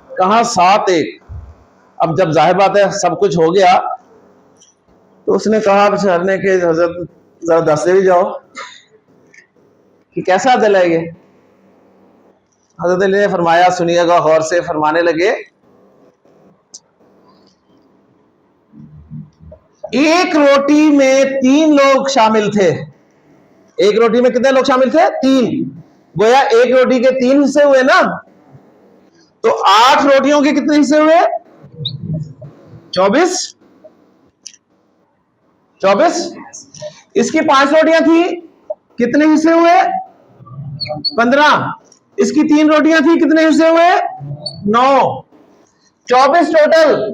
کہاں 7-1. اب جب ظاہر بات ہے سب کچھ ہو گیا تو اس نے کہا بچارنے کہ حضرت ذرا دس دے بھی جاؤ کہ کیسا عدل ہے یہ. حضرت علی نے فرمایا، سنیے گا غور سے، فرمانے لگے ایک روٹی میں 3 لوگ شامل تھے. ایک روٹی میں کتنے لوگ شامل تھے؟ 3. گویا ایک روٹی کے 3 حصے ہوئے نا، تو 8 روٹیوں کے کتنے حصے ہوئے؟ 24. اس کی 5 روٹیاں تھی، کتنے حصے ہوئے؟ 15. اس کی 3 روٹیاں تھی، کتنے حصے ہوئے؟ 9. 24 ٹوٹل.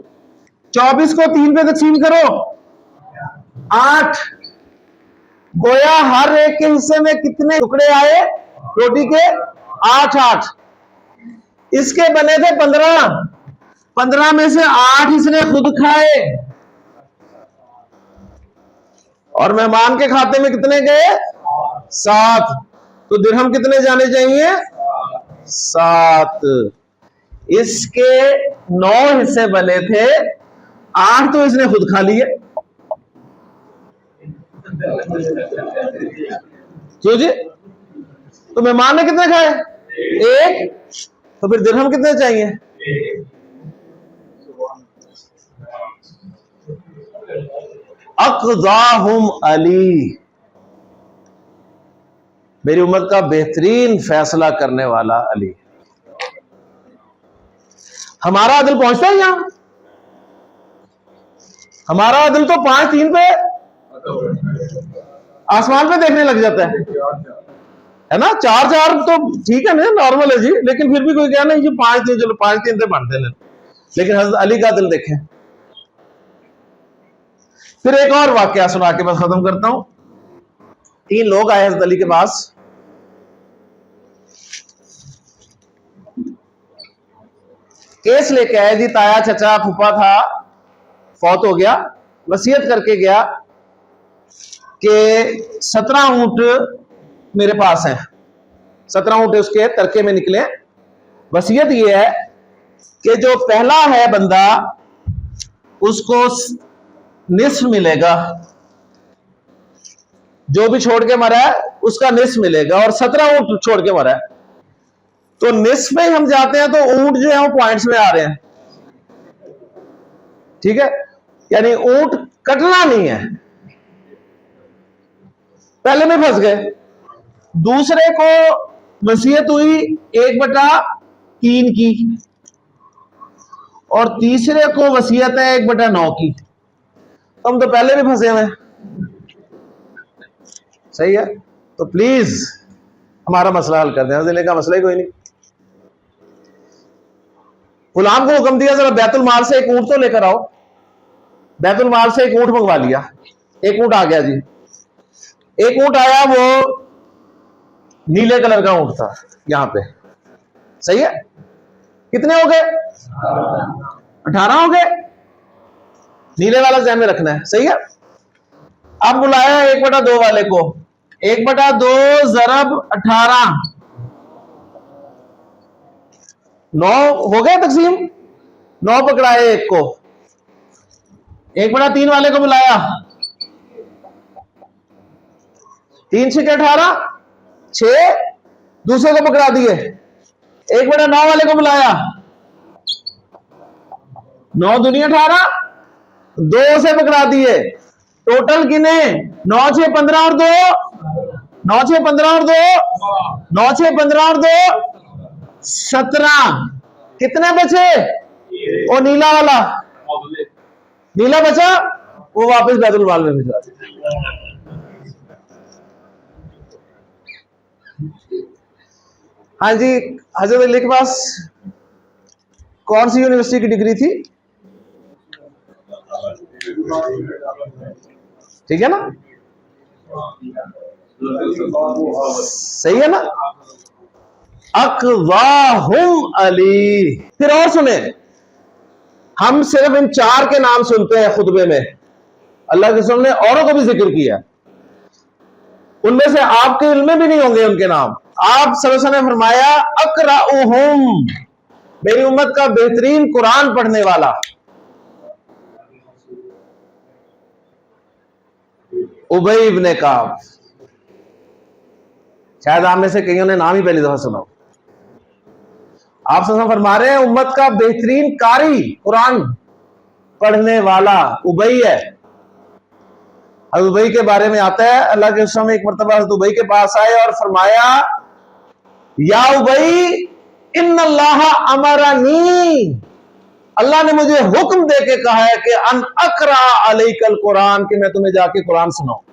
24 کو 3 پہ تقسیم کرو، 8. گویا ہر ایک کے حصے میں کتنے ٹکڑے آئے روٹی کے؟ 8. اس کے بنے تھے 15. 15 میں سے 8 اس نے خود کھائے، اور مہمان کے کھاتے میں کتنے گئے؟ 7. تو درہم کتنے جانے چاہیے؟ 7. اس کے 9 حصے بنے تھے، 8 تو اس نے خود کھا لیے. کیوں جی؟ تو مہمان نے کتنے کھائے؟ 1. تو پھر درہم کتنے چاہیے؟ اقضاہم علی، میری امت کا بہترین فیصلہ کرنے والا علی. ہمارا عدل پہنچتا ہے یہاں؟ ہمارا عدل تو 5-3 پہ آسمان پہ دیکھنے لگ جاتا ہے نا. 4-4 تو ٹھیک ہے نا، نارمل ہے جی، لیکن پھر بھی کوئی کہنا نہیں جی 5-3، چلو 5-3 سے بڑھتے ہیں. لیکن حضرت علی کا عدل دیکھیں. پھر ایک اور واقعہ سنا کے بس ختم کرتا ہوں. 3 لوگ آئے حضرت علی کے پاس. کیس لے کے آئے جی، تایا چچا پھوپھا تھا، فوت ہو گیا، وصیت کر کے گیا کہ 17 اونٹ میرے پاس ہیں، 17 اونٹ اس کے ترکے میں نکلے. وصیت یہ ہے کہ جو پہلا ہے بندہ اس کو نصف ملے گا، جو بھی چھوڑ کے مرا ہے اس کا نصف ملے گا، اور 17 اونٹ چھوڑ کے مرا ہے. تو نصف میں ہم جاتے ہیں تو اونٹ جو ہے وہ پوائنٹس میں آ رہے ہیں. ٹھیک ہے، یعنی اونٹ کٹنا نہیں ہے. پہلے میں پھنس گئے. دوسرے کو وصیت ہوئی 1/3 کی، اور تیسرے کو وصیت ہے 1/9 کی. ہم تو پہلے بھی پھنسے ہوئے. صحیح ہے، تو پلیز ہمارا مسئلہ حل کر دیں. ضلع کا مسئلہ ہی کوئی نہیں. غلام کو حکم دیا ذرا بیت المال سے 1 اونٹ تو لے کر آؤ. بیت المال سے 1 اونٹ منگوا لیا. 1 اونٹ آ گیا جی. 1 اونٹ آیا، وہ نیلے کلر کا اونٹ تھا یہاں پہ. صحیح ہے، کتنے ہو گئے؟ 18 ہو گئے. نیلے والا ذہن میں رکھنا ہے. صحیح ہے. اب بلایا 1/2 والے کو. 1/2 ضرب 18، 9 ہو گئے تقسیم. 9 پکڑائے 1 کو. 1/3 والے کو بلایا. 3 6 18، 6. دوسرے کو پکڑا دیے. 1/9 والے کو بلایا. 9 دنیا 18، 2 سے پکڑا دیے. ٹوٹل کنے؟ 9 6 15 اور 2، 9 6 15 اور 2، 9 6 15 اور 2 17. کتنے بچے؟ وہ نیلا والا، نیلا بچا، وہ واپس بیت المال میں بھیجوا دیا. ہاں جی، حضرت علی کے پاس کون سی یونیورسٹی کی ڈگری تھی؟ ٹھیک ہے نا، صحیح ہے نا. اقواہم علی. پھر اور سنیں، ہم صرف ان 4 کے نام سنتے ہیں خطبے میں. اللہ کے رسول نے اوروں کو بھی ذکر کیا، ان میں سے آپ کے علم میں بھی نہیں ہوں گے ان کے نام. آپ صلی اللہ علیہ وسلم نے فرمایا اقرأہم، میری امت کا بہترین قرآن پڑھنے والا ابی ابن کعب. شاید آپ میں سے کئیوں نے نام ہی پہلی دفعہ سنا. آپ صلی اللہ علیہ وسلم فرما رہے ہیں امت کا بہترین قاری قرآن پڑھنے والا ابی ہے. حضرت ابی کے بارے میں آتا ہے، اللہ کے رسول ایک مرتبہ حضرت ابی کے پاس آئے اور فرمایا یا ابی ان اللہ امرنی، اللہ نے مجھے حکم دے کے کہا ہے کہ ان اقرأ علیک القرآن، کہ میں تمہیں جا کے قرآن سناؤں.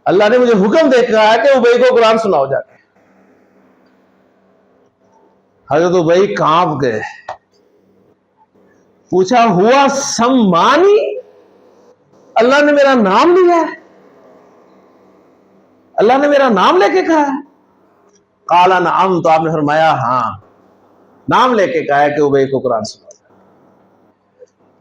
اللہ نے مجھے حکم دے کے کہا ہے کہ ابی کو قرآن سناؤ جا کے. حضرت ابی کانپ گئے. پوچھا ہوا سمانی، اللہ نے میرا نام لیا ہے، اللہ نے میرا نام لے کے کہا ہے؟ قال نعم، تو آپ نے فرمایا ہاں، نام لے کے کہا ہے کہ ابی کو قرآن سناؤ.